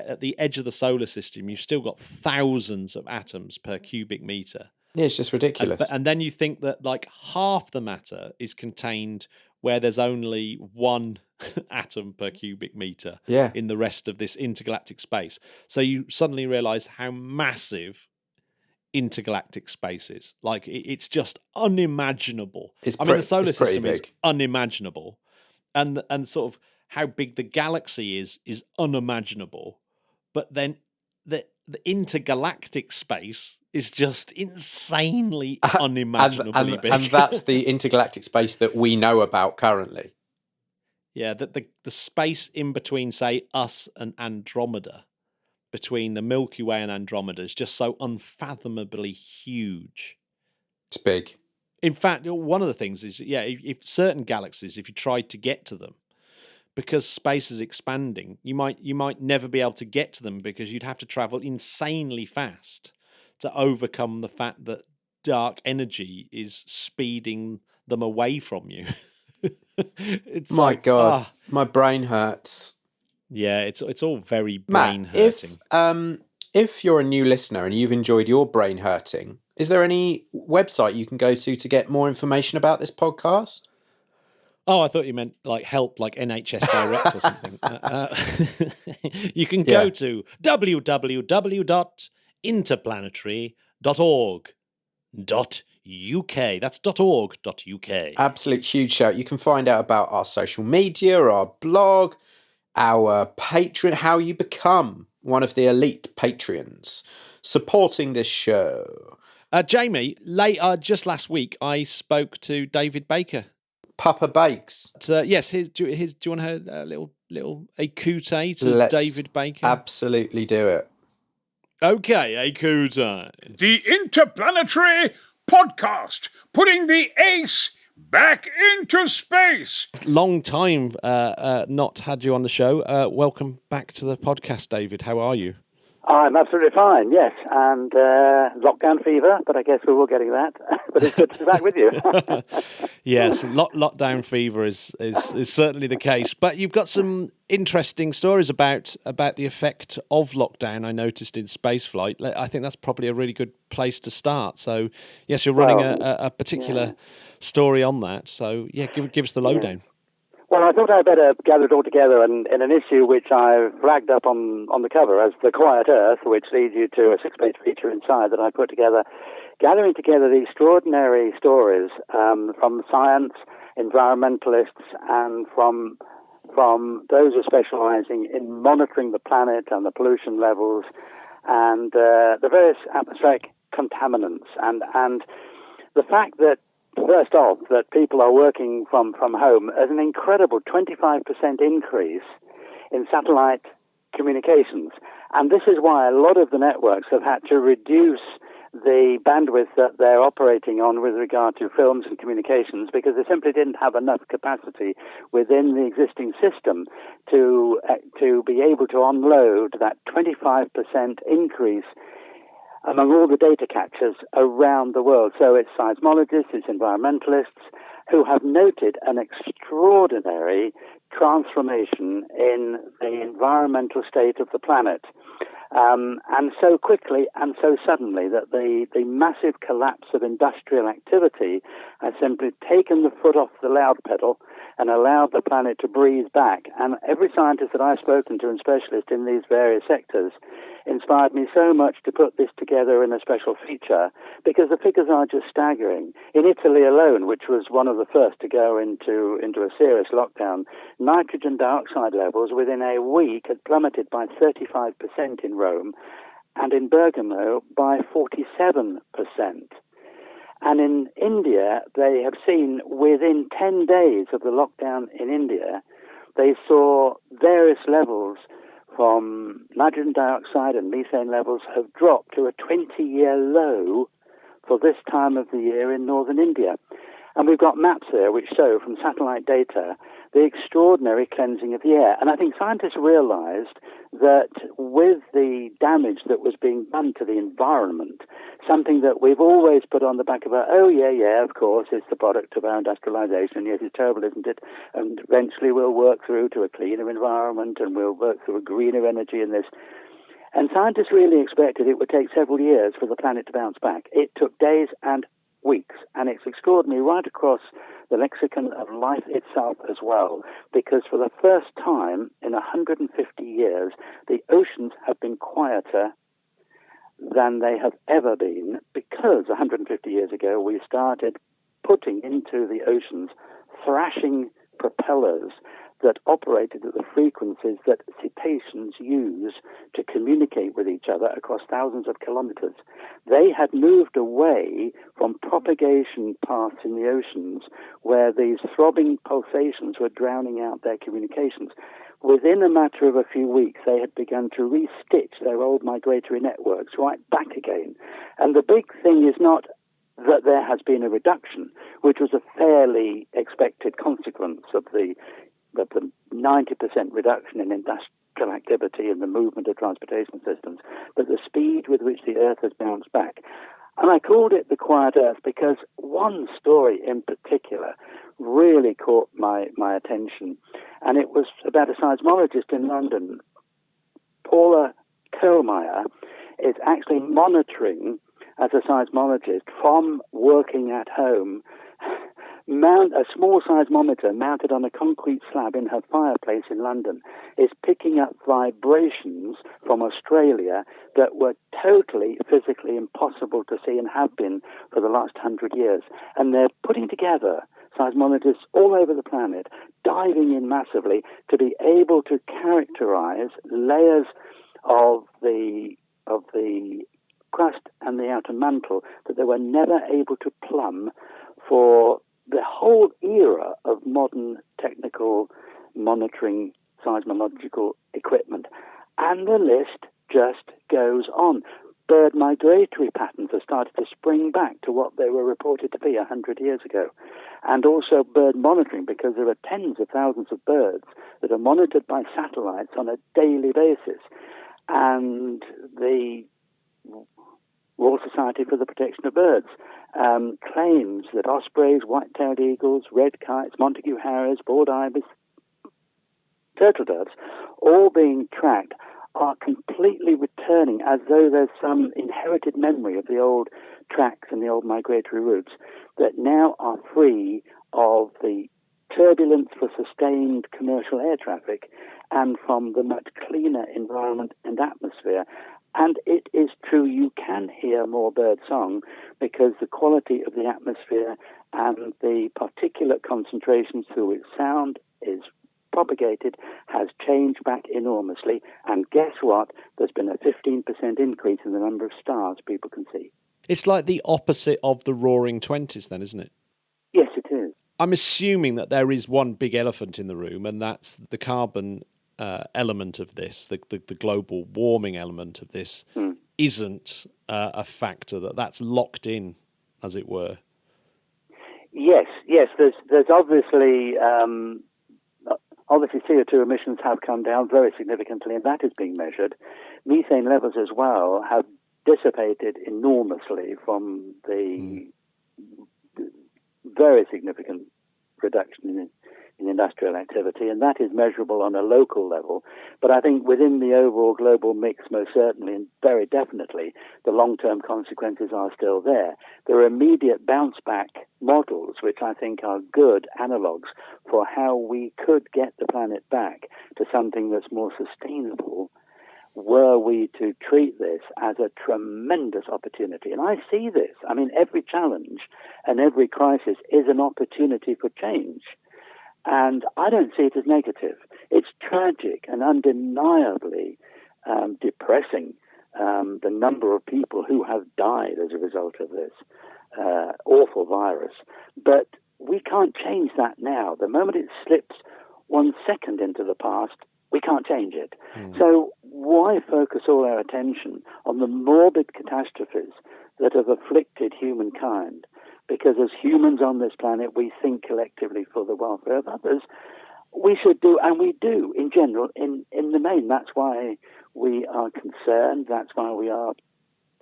at the edge of the solar system, you've still got thousands of atoms per cubic meter. Yeah, it's just ridiculous. And then you think that like half the matter is contained where there's only 1 atom per cubic meter in the rest of this intergalactic space. So you suddenly realize how massive intergalactic space is. Like it's just unimaginable. The solar system is unimaginable. And sort of how big the galaxy is unimaginable. But then the intergalactic space is just insanely unimaginably big. And that's the intergalactic space that we know about currently. Yeah, the space in between, say, us and Andromeda, between the Milky Way and Andromeda, is just so unfathomably huge. It's big. In fact, one of the things is, if certain galaxies, if you tried to get to them, because space is expanding, you might never be able to get to them because you'd have to travel insanely fast to overcome the fact that dark energy is speeding them away from you. It's my God, my brain hurts. Yeah, it's all very brain hurting. If you're a new listener and you've enjoyed your brain hurting, is there any website you can go to get more information about this podcast? Oh, I thought you meant like help, like NHS Direct or something. You can go to www.interplanetary.org.uk. That's .org.uk. Absolute huge shout. You can find out about our social media, our blog, our Patreon, how you become one of the elite Patreons supporting this show. Jamie, just last week, I spoke to David Baker. Papa Bakes. Yes, do you want a little écoute to David Baker? Absolutely do it. Okay, écoute. The Interplanetary Podcast, putting the ace back into space. Long time not had you on the show. Welcome back to the podcast, David. How are you? I'm absolutely fine, yes, and lockdown fever, but I guess we will getting that. But it's good to be back with you. Yes, lockdown fever is certainly the case. But you've got some interesting stories about the effect of lockdown. I noticed in Spaceflight. I think that's probably a really good place to start. So yes, you're running a particular story on that. So yeah, give us the lowdown. Well, I thought I'd better gather it all together in an issue which I've flagged up on the cover as The Quiet Earth, which leads you to a 6-page feature inside that I put together, gathering together the extraordinary stories from science, environmentalists, and from those who are specialising in monitoring the planet and the pollution levels and the various atmospheric contaminants. And the fact that first off, that people are working from home as an incredible 25% increase in satellite communications. And this is why a lot of the networks have had to reduce the bandwidth that they're operating on with regard to films and communications, because they simply didn't have enough capacity within the existing system to be able to unload that 25% increase among all the data catchers around the world. So it's seismologists, it's environmentalists who have noted an extraordinary transformation in the environmental state of the planet. And so quickly and so suddenly that the massive collapse of industrial activity has simply taken the foot off the loud pedal and allowed the planet to breathe back. And every scientist that I've spoken to and specialist in these various sectors inspired me so much to put this together in a special feature, because the figures are just staggering. In Italy alone, which was one of the first to go into a serious lockdown, nitrogen dioxide levels within a week had plummeted by 35% in Rome, and in Bergamo by 47%. And in India, they have seen within 10 days of the lockdown in India, they saw various levels from nitrogen dioxide and methane levels have dropped to a 20-year low for this time of the year in northern India. And we've got maps there which show from satellite data the extraordinary cleansing of the air. And I think scientists realized that with the damage that was being done to the environment, something that we've always put on the back of our, oh, yeah, of course, it's the product of our industrialization. Yes, it's terrible, isn't it? And eventually we'll work through to a cleaner environment and we'll work through a greener energy in this. And scientists really expected it would take several years for the planet to bounce back. It took days and weeks, and it's extraordinary right across the lexicon of life itself as well, because for the first time in 150 years, the oceans have been quieter than they have ever been, because 150 years ago we started putting into the oceans thrashing propellers that operated at the frequencies that cetaceans use to communicate with each other across thousands of kilometers. They had moved away from propagation paths in the oceans where these throbbing pulsations were drowning out their communications. Within a matter of a few weeks, they had begun to restitch their old migratory networks right back again. And the big thing is not that there has been a reduction, which was a fairly expected consequence of the 90% reduction in industrial activity and the movement of transportation systems, but the speed with which the Earth has bounced back. And I called it the Quiet Earth because one story in particular really caught my attention, and it was about a seismologist in London. Paula Kohlmeier is actually monitoring as a seismologist from working at home. A small seismometer mounted on a concrete slab in her fireplace in London is picking up vibrations from Australia that were totally physically impossible to see and have been for the last 100 years. And they're putting together seismologists all over the planet, diving in massively to be able to characterize layers of the crust and the outer mantle that they were never able to plumb for the whole era of modern technical monitoring seismological equipment. And the list just goes on. Bird migratory patterns have started to spring back to what they were reported to be 100 years ago. And also bird monitoring, because there are tens of thousands of birds that are monitored by satellites on a daily basis. And the Royal Society for the Protection of Birds claims that ospreys, white-tailed eagles, red kites, Montague hares, bald ibis, turtle doves, all being tracked, are completely returning as though there's some inherited memory of the old tracks and the old migratory routes that now are free of the turbulence for sustained commercial air traffic and from the much cleaner environment and atmosphere. And it is true, you can hear more bird song because the quality of the atmosphere and the particulate concentrations through which sound is propagated has changed back enormously. And guess what? There's been a 15% increase in the number of stars people can see. It's like the opposite of the Roaring Twenties then, isn't it? I'm assuming that there is one big elephant in the room, and that's the carbon element of this, the global warming element of this, isn't a factor, that's locked in, as it were. Yes. There's obviously CO2 emissions have come down very significantly, and that is being measured. Methane levels as well have dissipated enormously from the very significant reduction in industrial activity, and that is measurable on a local level. But I think within the overall global mix, most certainly and very definitely, the long-term consequences are still there. There are immediate bounce-back models, which I think are good analogues for how we could get the planet back to something that's more sustainable were we to treat this as a tremendous opportunity. And I see this. I mean, every challenge and every crisis is an opportunity for change. And I don't see it as negative. It's tragic and undeniably depressing, the number of people who have died as a result of this awful virus. But we can't change that now. The moment it slips 1 second into the past, we can't change it. So why focus all our attention on the morbid catastrophes that have afflicted humankind? Because as humans on this planet, we think collectively for the welfare of others. We should do, and we do in general, in the main. That's why we are concerned. That's why we are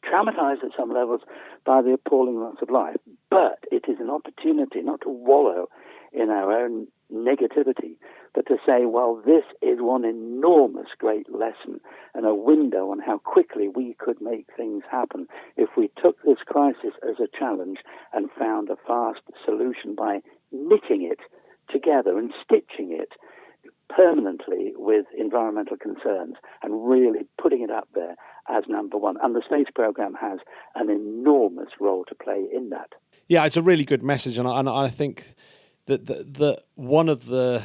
traumatized at some levels by the appalling loss of life. But it is an opportunity not to wallow in our own negativity, but to say, well, this is one enormous great lesson and a window on how quickly we could make things happen if we took this crisis as a challenge and found a fast solution by knitting it together and stitching it permanently with environmental concerns and really putting it up there as number one. And the space program has an enormous role to play in that. Yeah, it's a really good message, and I think that one of the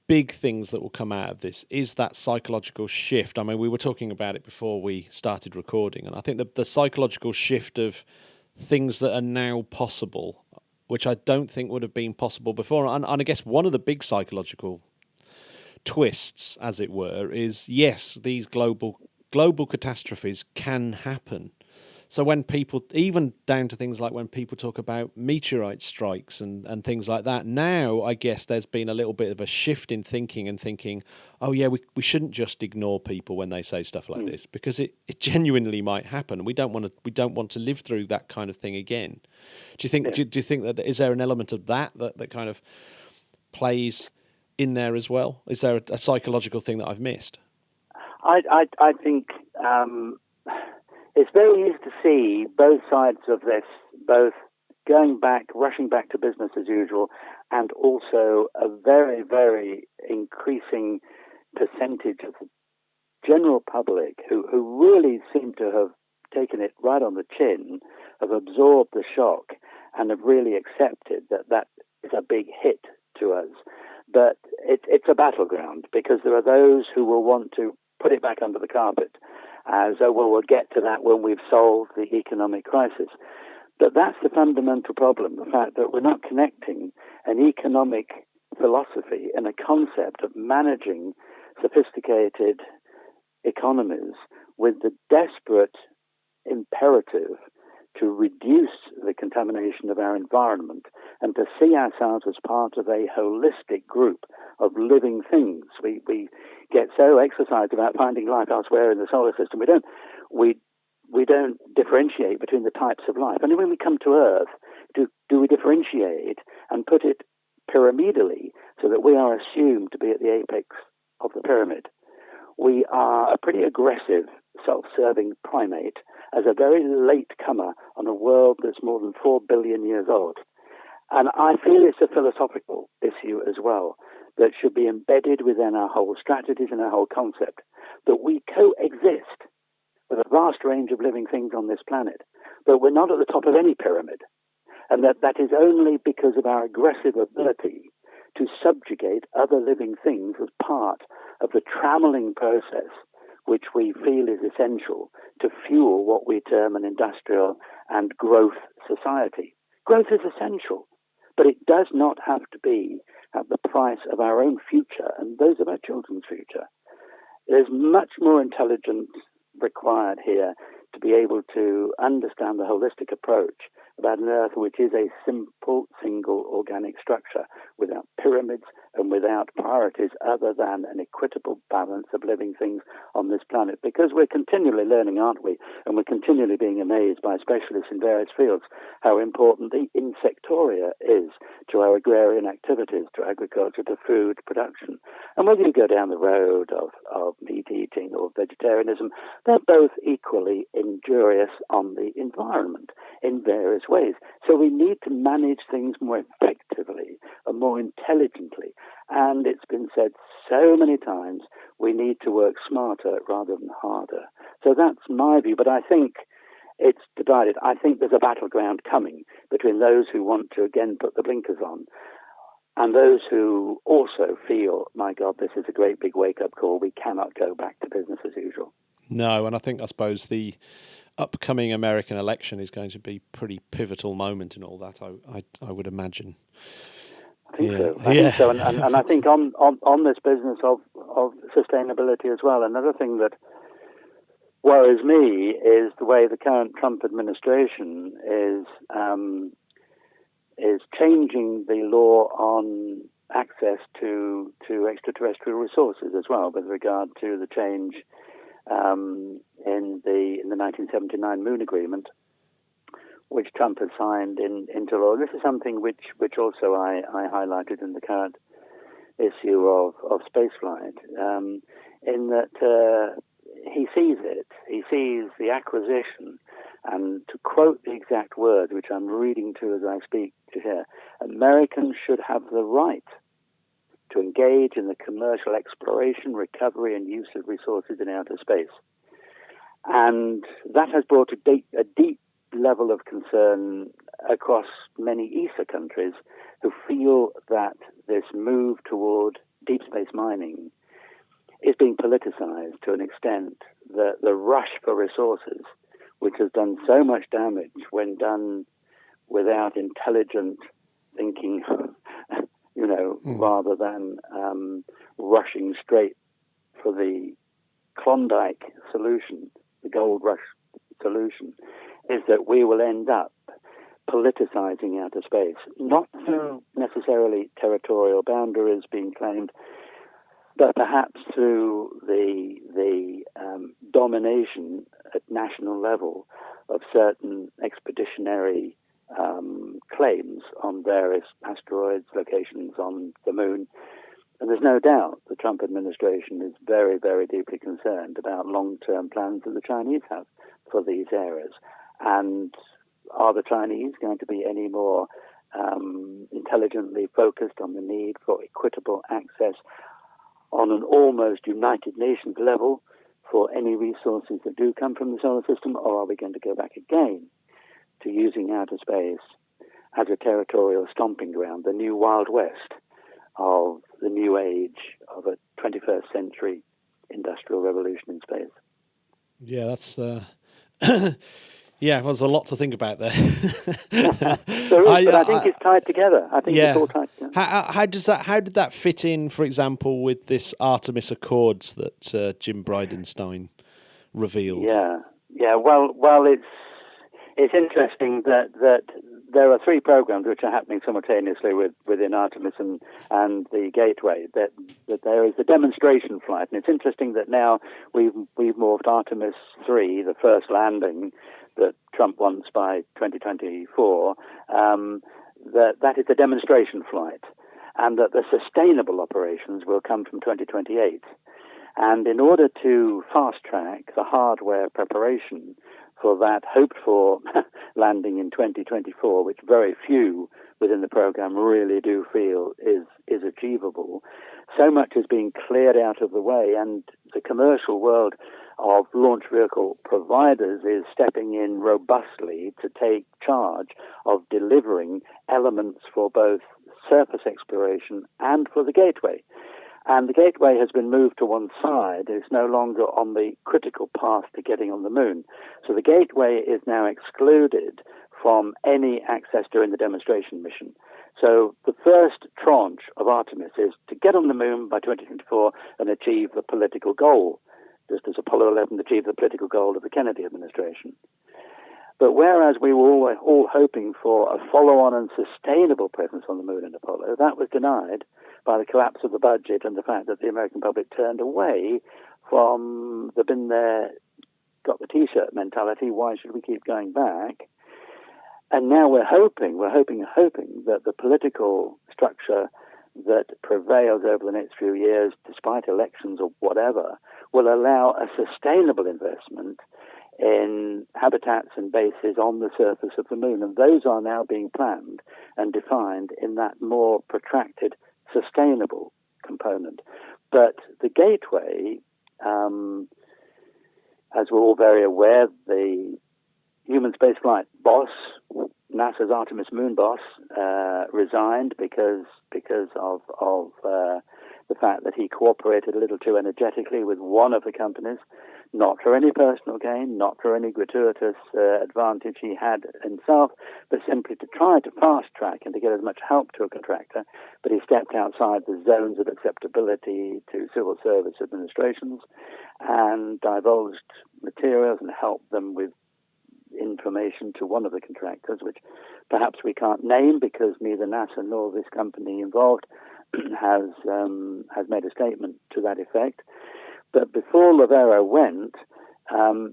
big things that will come out of this is that psychological shift. I mean, we were talking about it before we started recording, and I think the psychological shift of things that are now possible, which I don't think would have been possible before. And I guess one of the big psychological twists, as it were, is yes, these global catastrophes can happen. So when people, even down to things like when people talk about meteorite strikes and things like that, now I guess there's been a little bit of a shift in thinking, oh yeah, we shouldn't just ignore people when they say stuff like this, because it genuinely might happen. We don't want to live through that kind of thing again. Do you think? Yeah. Do you think that is there an element of that kind of plays in there as well? Is there a psychological thing that I've missed? I think. It's very easy to see both sides of this, both rushing back to business as usual, and also a very, very increasing percentage of the general public who really seem to have taken it right on the chin, have absorbed the shock, and have really accepted that is a big hit to us. But it's a battleground, because there are those who will want to put it back under the carpet as, we'll get to that when we've solved the economic crisis. But that's the fundamental problem, the fact that we're not connecting an economic philosophy and a concept of managing sophisticated economies with the desperate imperative to reduce the contamination of our environment and to see ourselves as part of a holistic group of living things. We get so exercised about finding life elsewhere in the solar system. We don't differentiate between the types of life. And when we come to Earth, do we differentiate and put it pyramidally so that we are assumed to be at the apex of the pyramid? We are a pretty aggressive, self-serving primate as a very late comer on a world that's more than 4 billion years old. And I feel it's a philosophical issue as well that should be embedded within our whole strategies and our whole concept, that we coexist with a vast range of living things on this planet, but we're not at the top of any pyramid. And that is only because of our aggressive ability to subjugate other living things as part of the trammeling process which we feel is essential to fuel what we term an industrial and growth society. Growth is essential, But it does not have to be at the price of our own future and those of our children's future. There's much more intelligence required here to be able to understand the holistic approach about an Earth which is a simple, single organic structure without pyramids and without priorities other than an equitable balance of living things on this planet. Because we're continually learning, aren't we? And we're continually being amazed by specialists in various fields how important the insectoria is to our agrarian activities, to agriculture, to food production. And whether you go down the road of meat eating or vegetarianism, they're both equally injurious on the environment in various ways. So we need to manage things more effectively and more intelligently. And it's been said so many times, we need to work smarter rather than harder. So that's my view. But I think it's divided. I think there's a battleground coming between those who want to, again, put the blinkers on and those who also feel, my God, this is a great big wake-up call. We cannot go back to business as usual. No, and I suppose the upcoming American election is going to be a pretty pivotal moment in all that, I would imagine. I think so. I think so. And I think on this business of sustainability as well, another thing that worries me is the way the current Trump administration is changing the law on access to extraterrestrial resources as well, with regard to the change in the 1979 Moon Agreement, which Trump has signed into law. This is something which also I highlighted in the current issue of Spaceflight, in that he sees it. He sees the acquisition, and to quote the exact words, which I'm reading to as I speak to here, Americans should have the right to engage in the commercial exploration, recovery, and use of resources in outer space. And that has brought a deep level of concern across many ESA countries who feel that this move toward deep space mining is being politicized to an extent that the rush for resources, which has done so much damage when done without intelligent thinking, rather than rushing straight for the Klondike solution, the gold rush solution, is that we will end up politicizing outer space, not through necessarily territorial boundaries being claimed, but perhaps through the domination at national level of certain expeditionary claims on various asteroids, locations on the moon. And there's no doubt the Trump administration is very, very deeply concerned about long-term plans that the Chinese have for these areas. And are the Chinese going to be any more intelligently focused on the need for equitable access on an almost United Nations level for any resources that do come from the solar system, or are we going to go back again to using outer space as a territorial stomping ground, the new Wild West of the new age of a 21st century industrial revolution in space? Yeah, that's... yeah, there's a lot to think about there. There is, but I think it's tied together. I think it's all tied together. How did that fit in, for example, with this Artemis Accords that Jim Bridenstine revealed? Yeah. Well, it's interesting that there are three programs which are happening simultaneously within Artemis and the Gateway. That there is the demonstration flight, and it's interesting that now we've morphed Artemis 3, the first landing that Trump wants by 2024. That is the demonstration flight, and that the sustainable operations will come from 2028. And in order to fast track the hardware preparation for that hoped-for landing in 2024, which very few within the program really do feel is achievable, so much is being cleared out of the way, and the commercial world of launch vehicle providers is stepping in robustly to take charge of delivering elements for both surface exploration and for the Gateway. And the Gateway has been moved to one side. It's no longer on the critical path to getting on the moon. So the Gateway is now excluded from any access during the demonstration mission. So the first tranche of Artemis is to get on the moon by 2024 and achieve the political goal, just as Apollo 11 achieved the political goal of the Kennedy administration. But whereas we were all hoping for a follow-on and sustainable presence on the moon in Apollo, that was denied by the collapse of the budget and the fact that the American public turned away from the been there, got the T-shirt mentality, why should we keep going back? And now we're hoping that the political structure that prevails over the next few years, despite elections or whatever, will allow a sustainable investment in habitats and bases on the surface of the moon. And those are now being planned and defined in that more protracted, sustainable component. But the gateway, as we're all very aware, the human spaceflight boss, NASA's Artemis moon boss, resigned because of the fact that he cooperated a little too energetically with one of the companies, not for any personal gain, not for any gratuitous advantage he had himself, but simply to try to fast track and to get as much help to a contractor. But he stepped outside the zones of acceptability to civil service administrations and divulged materials and helped them with information to one of the contractors, which perhaps we can't name because neither NASA nor this company involved has made a statement to that effect. But before Lovero went,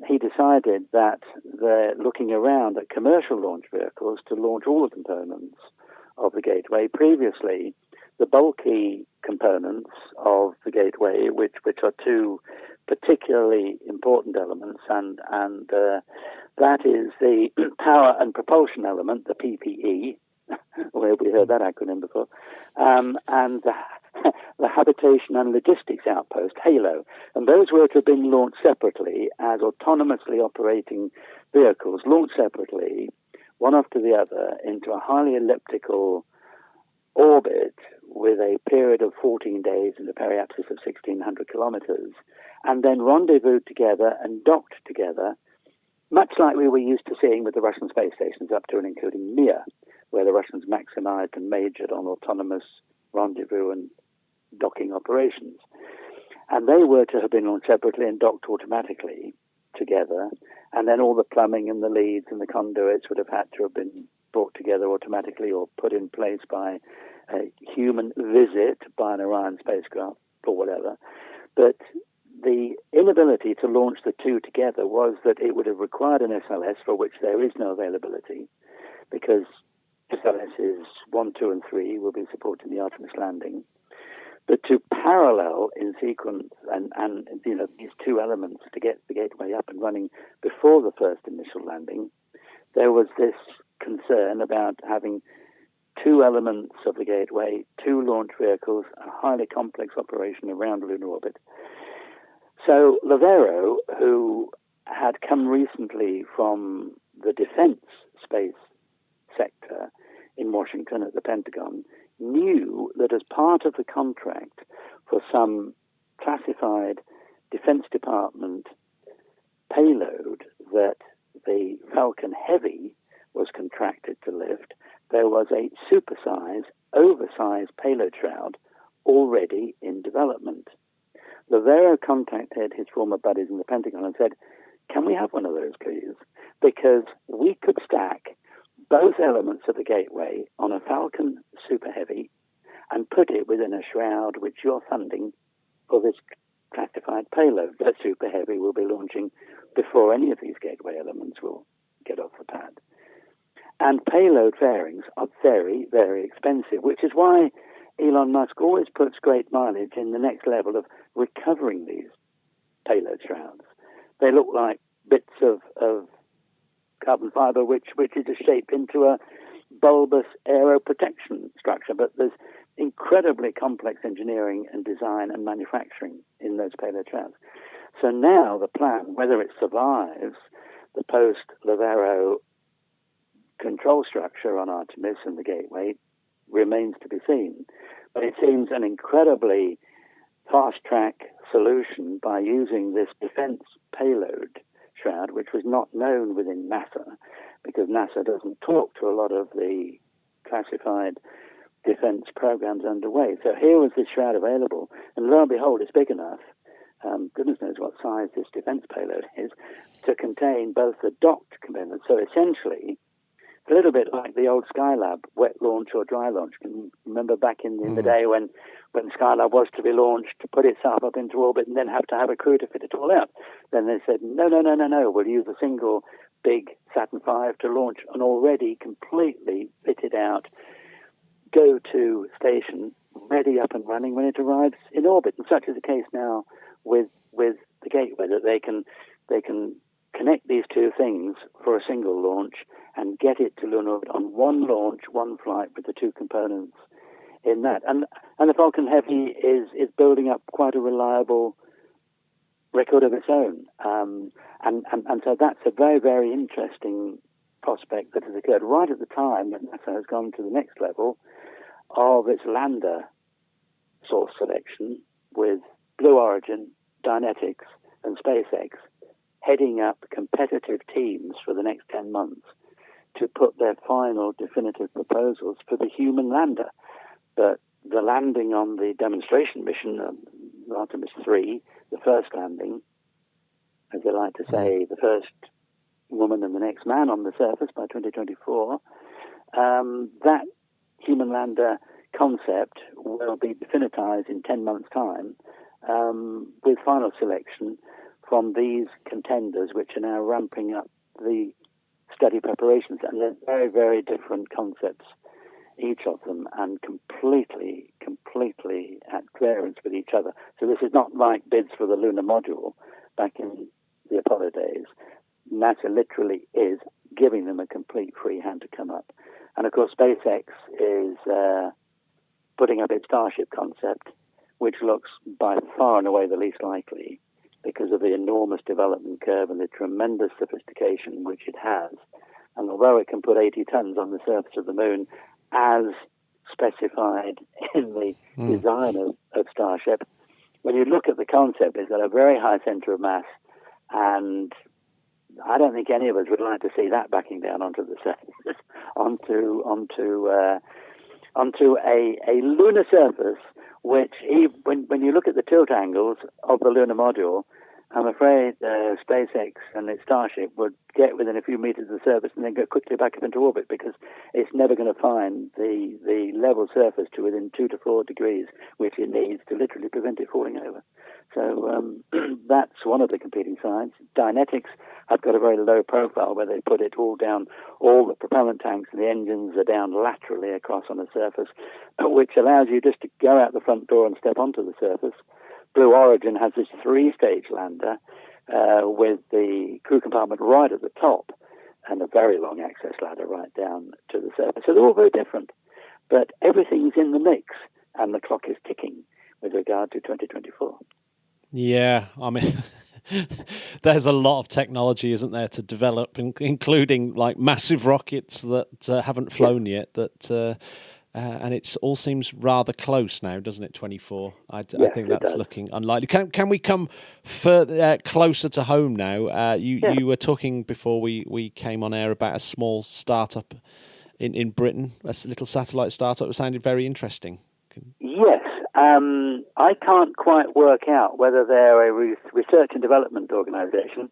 he decided that they're looking around at commercial launch vehicles to launch all the components of the Gateway. Previously, the bulky components of the Gateway, which are two particularly important elements, and that is the power and propulsion element, the PPE, where we heard that acronym before, and the habitation and logistics outpost, HALO. And those were to have been launched separately as autonomously operating vehicles, launched separately, one after the other, into a highly elliptical orbit with a period of 14 days and a periapsis of 1,600 kilometers, and then rendezvoused together and docked together, much like we were used to seeing with the Russian space stations up to and including Mir, where the Russians maximized and majored on autonomous rendezvous and docking operations. And they were to have been launched separately and docked automatically together, and then all the plumbing and the leads and the conduits would have had to have been brought together automatically or put in place by a human visit by an Orion spacecraft or whatever. But the inability to launch the two together was that it would have required an SLS for which there is no availability, because SLSs 1, 2, and 3 will be supporting the Artemis landing. But to parallel in sequence and these two elements to get the Gateway up and running before the first initial landing, there was this concern about having two elements of the Gateway, two launch vehicles, a highly complex operation around lunar orbit. So Lovero, who had come recently from the defense space sector in Washington at the Pentagon, knew that as part of the contract for some classified Defense Department payload that the Falcon Heavy was contracted to lift, there was a supersized, oversized payload shroud already in development. Lovero contacted his former buddies in the Pentagon and said, "Can we have one of those, please? Because we could stack both elements of the Gateway on a Falcon Super Heavy and put it within a shroud which you're funding for this classified payload that Super Heavy will be launching before any of these Gateway elements will get off the pad." And payload fairings are very, very expensive, which is why Elon Musk always puts great mileage in the next level of recovering these payload shrouds. They look like bits of carbon fiber which is just shaped into a bulbous aero protection structure, but there's incredibly complex engineering and design and manufacturing in those payload shrouds. So now the plan, whether it survives the post-Lovero control structure on Artemis and the Gateway, remains to be seen. But it seems an incredibly fast-track solution by using this defense payload shroud, which was not known within NASA, because NASA doesn't talk to a lot of the classified defense programs underway. So here was this shroud available, and lo and behold, it's big enough, goodness knows what size this defense payload is, to contain both the docked components. So essentially, it's a little bit like the old Skylab wet launch or dry launch. Can you remember back in the day when Skylab was to be launched, to put itself up into orbit and then have to have a crew to fit it all out? Then they said, no, we'll use a single big Saturn V to launch an already completely fitted out go-to station, ready up and running when it arrives in orbit. And such is the case now with the Gateway, that they can connect these two things for a single launch and get it to lunar orbit on one launch, one flight with the two components in that. And the Falcon Heavy is building up quite a reliable record of its own. And so that's a very, very interesting prospect that has occurred right at the time that NASA has gone to the next level of its lander source selection, with Blue Origin, Dynetics, and SpaceX heading up competitive teams for the next 10 months to put their final definitive proposals for the human lander. But the landing on the demonstration mission, Artemis 3, the first landing, as they like to say, the first woman and the next man on the surface by 2024, that human lander concept will be definitized in 10 months' time, with final selection from these contenders, which are now ramping up the study preparations. And they're very, very different concepts, each of them, and completely at variance with each other. So this is not like bids for the lunar module back in the Apollo days. NASA literally is giving them a complete free hand to come up. And of course, SpaceX is putting up its Starship concept, which looks by far and away the least likely because of the enormous development curve and the tremendous sophistication which it has. And although it can put 80 tons on the surface of the moon, as specified in the design of Starship, when you look at the concept, it's got a very high center of mass, and I don't think any of us would like to see that backing down onto the surface, onto a lunar surface, which when you look at the tilt angles of the lunar module, I'm afraid SpaceX and its Starship would get within a few meters of the surface and then go quickly back up into orbit, because it's never going to find the level surface to within 2 to 4 degrees, which it needs to literally prevent it falling over. So that's one of the competing sides. Dynetics have got a very low profile where they put it all down, all the propellant tanks and the engines are down laterally across on the surface, which allows you just to go out the front door and step onto the surface. Blue Origin has this 3-stage lander with the crew compartment right at the top and a very long access ladder right down to the surface. So they're all very different, but everything's in the mix and the clock is ticking with regard to 2024. Yeah, I mean, there's a lot of technology, isn't there, to develop, including like massive rockets that haven't flown yet. And it all seems rather close now, doesn't it? 24. I think that's looking unlikely. Can we come further closer to home now? You were talking before we came on air about a small startup in Britain, a little satellite startup. It sounded very interesting. Yes. I can't quite work out whether they're a research and development organization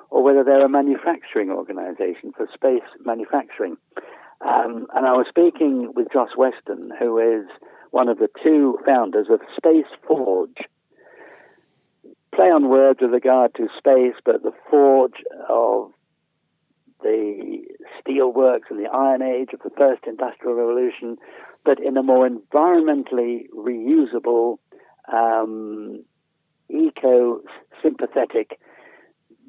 or whether they're a manufacturing organization for space manufacturing. And I was speaking with Joss Weston, who is one of the two founders of Space Forge. Play on words with regard to space, but the forge of the steelworks and the Iron Age of the first industrial revolution, but in a more environmentally reusable, eco-sympathetic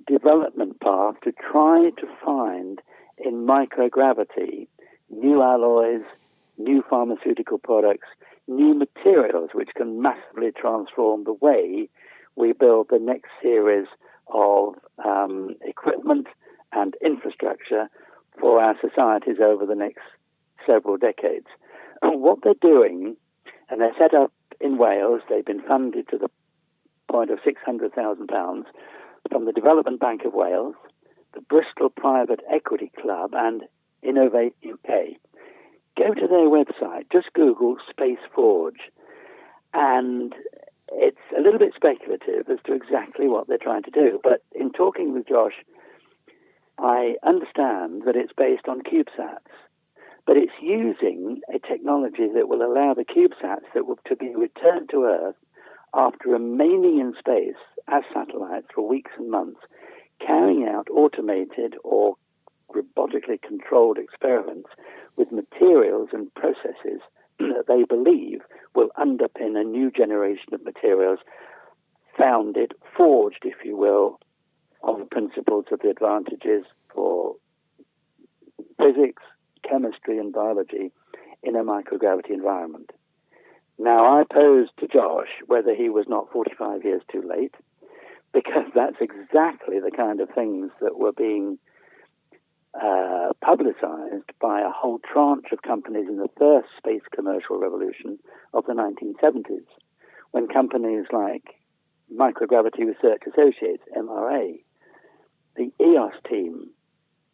development path to try to find in microgravity new alloys, new pharmaceutical products, new materials which can massively transform the way we build the next series of equipment and infrastructure for our societies over the next several decades. And what they're doing, and they're set up in Wales, they've been funded to the point of £600,000 from the Development Bank of Wales, the Bristol Private Equity Club, and Innovate UK. Go to their website, just Google Space Forge, and it's a little bit speculative as to exactly what they're trying to do. But in talking with Josh, I understand that it's based on CubeSats, but it's using a technology that will allow the CubeSats to be returned to Earth after remaining in space as satellites for weeks and months, carrying out automated or robotically controlled experiments with materials and processes that they believe will underpin a new generation of materials forged, if you will, on the principles of the advantages for physics, chemistry, and biology in a microgravity environment. Now, I posed to Josh whether he was not 45 years too late, because that's exactly the kind of things that were being publicized by a whole tranche of companies in the first space commercial revolution of the 1970s, when companies like Microgravity Research Associates, MRA, the EOS team,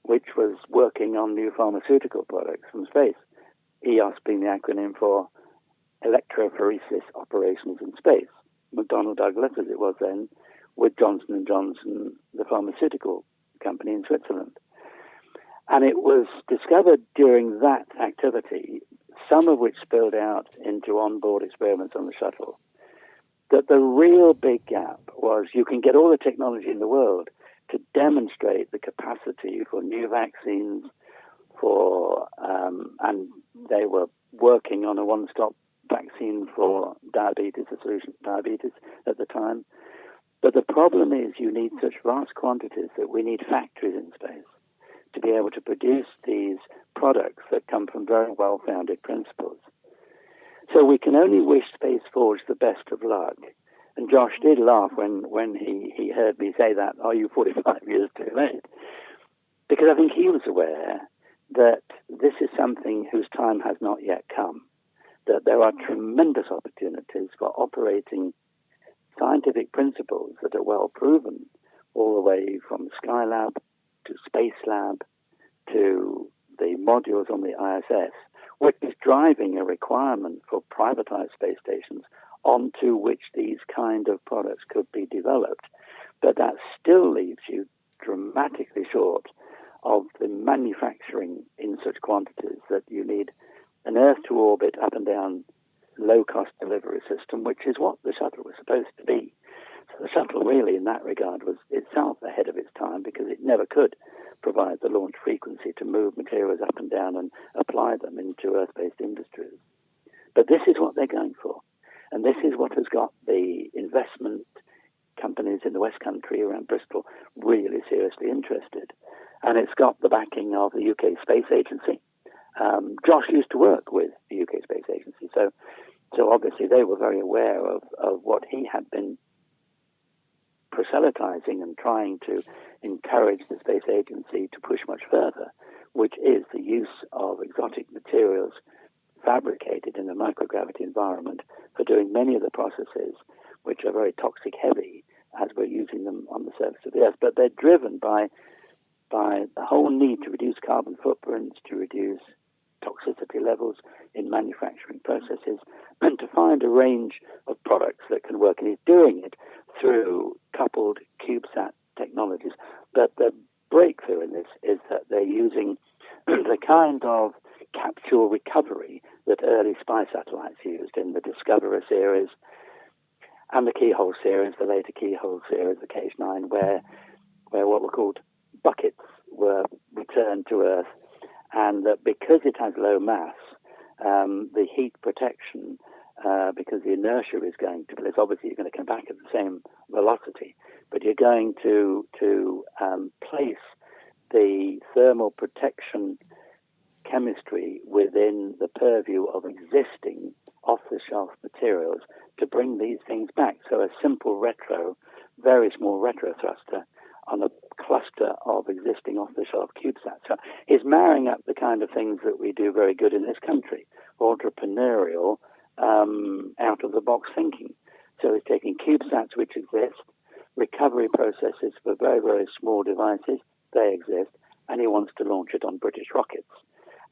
which was working on new pharmaceutical products from space, EOS being the acronym for Electrophoresis Operations in Space, McDonnell Douglas, as it was then, with Johnson & Johnson, the pharmaceutical company in Switzerland. And it was discovered during that activity, some of which spilled out into onboard experiments on the shuttle, that the real big gap was you can get all the technology in the world to demonstrate the capacity for new vaccines, and they were working on a one-stop vaccine for diabetes, a solution to diabetes at the time. But the problem is you need such vast quantities that we need factories in space to be able to produce these products that come from very well-founded principles. So we can only wish Space Forge the best of luck. And Josh did laugh when he heard me say that, are you 45 years too late? Because I think he was aware that this is something whose time has not yet come, that there are tremendous opportunities for operating scientific principles that are well proven, all the way from Skylab to Space Lab to the modules on the ISS, which is driving a requirement for privatized space stations onto which these kind of products could be developed. But that still leaves you dramatically short of the manufacturing in such quantities that you need an Earth-to-orbit, up-and-down, low-cost delivery system, which is what the shuttle was supposed to be. So the shuttle really, in that regard, was itself ahead of its time because it never could provide the launch frequency to move materials up and down and apply them into Earth-based industries. But this is what they're going for. And this is what has got the investment companies in the West Country around Bristol really seriously interested. And it's got the backing of the UK Space Agency. Josh used to work with the UK Space Agency, so obviously they were very aware of what he had been proselytizing and trying to encourage the Space Agency to push much further, which is the use of exotic materials fabricated in a microgravity environment for doing many of the processes which are very toxic heavy as we're using them on the surface of the Earth. But they're driven by the whole need to reduce carbon footprints, to reduce toxicity levels in manufacturing processes, and to find a range of products that can work. And he's doing it through coupled CubeSat technologies. But the breakthrough in this is that they're using the kind of capsule recovery that early spy satellites used in the Discoverer series and the Keyhole series, the later Keyhole series, the Cage-9, where what were called buckets were returned to Earth, and that because it has low mass, the heat protection, because the inertia is going to, it's obviously you're going to come back at the same velocity, but you're going to place the thermal protection chemistry within the purview of existing off-the-shelf materials to bring these things back. So a simple very small retro thruster on a cluster of existing off-the-shelf CubeSats. So he's marrying up the kind of things that we do very good in this country, entrepreneurial, out-of-the-box thinking. So he's taking CubeSats which exist, recovery processes for very, very small devices, they exist, and he wants to launch it on British rockets.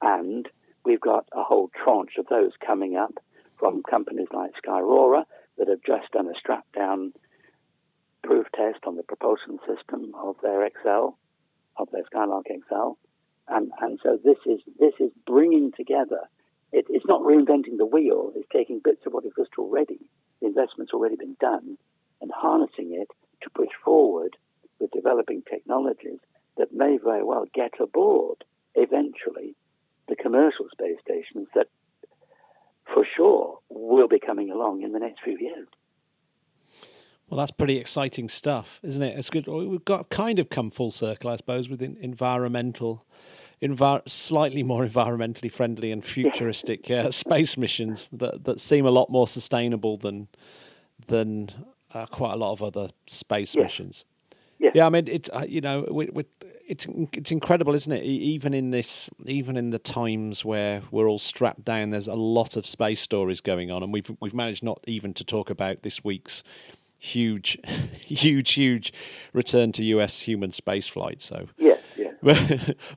And we've got a whole tranche of those coming up from companies like Skyrora that have just done a strap-down proof test on the propulsion system of their Skylark XL. And so this is bringing together. It's not reinventing the wheel. It's taking bits of what exists already. The investment's already been done, and harnessing it to push forward with developing technologies that may very well get aboard eventually the commercial space stations that for sure will be coming along in the next few years. Well, that's pretty exciting stuff, isn't it? It's good. We've got kind of come full circle, I suppose, with slightly more environmentally friendly and futuristic space missions that seem a lot more sustainable than quite a lot of other space missions. Yeah, I mean, it's it's incredible, isn't it? Even in the times where we're all strapped down, there's a lot of space stories going on, and we've managed not even to talk about this week's huge return to US human spaceflight. So yes.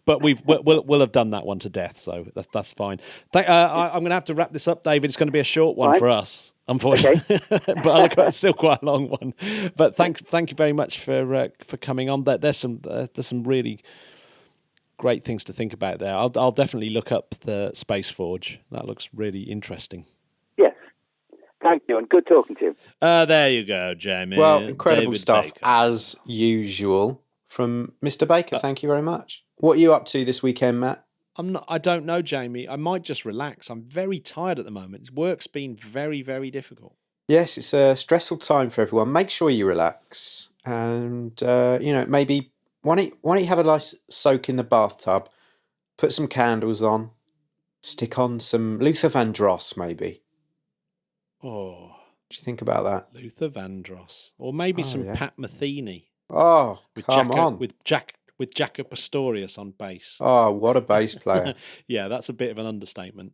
But we'll have done that one to death, so that's fine. I'm going to have to wrap this up, David. It's going to be a short one for us, unfortunately, okay. But it's still quite a long one. But thank you very much for coming on. There's some really great things to think about there. I'll definitely look up the Space Forge. That looks really interesting. Yes, thank you, and good talking to you. There you go, Jamie. Well, incredible David stuff Baker. as usual. From Mr. Baker, thank you very much. What are you up to this weekend, Matt? I don't know, Jamie. I might just relax. I'm very tired at the moment. Work's been very, very difficult. Yes, it's a stressful time for everyone. Make sure you relax, and maybe why don't you have a nice soak in the bathtub, put some candles on, stick on some Luther Vandross, maybe. Oh, what do you think about that? Luther Vandross, or maybe some Pat Metheny. Oh, come on. With Jaco Pastorius on bass. Oh, what a bass player. Yeah, that's a bit of an understatement.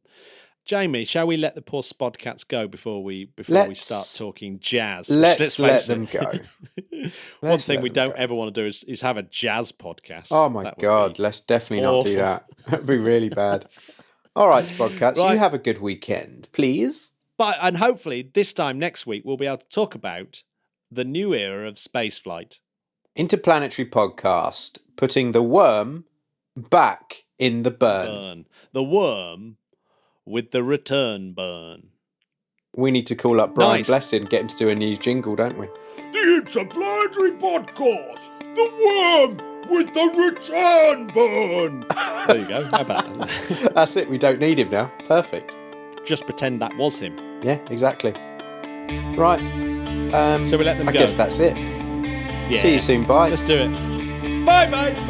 Jamie, shall we let the poor Spodcats go before we start talking jazz? Let's let them go. One thing we don't ever want to do is have a jazz podcast. Oh my God, let's definitely not do that. That'd be really bad. All right, Spodcats, you have a good weekend, please. And hopefully this time next week we'll be able to talk about the new era of spaceflight. Interplanetary podcast, putting the worm back in the burn. The worm with the return burn. We need to call up Brian Blessing, get him to do a new jingle, don't we? The Interplanetary podcast, the worm with the return burn. There you go. How about that? That's it. We don't need him now. Perfect. Just pretend that was him. Yeah, exactly. Right. Shall we let them go? I guess that's it. Yeah. See you soon. Bye. Let's do it. Bye, mates.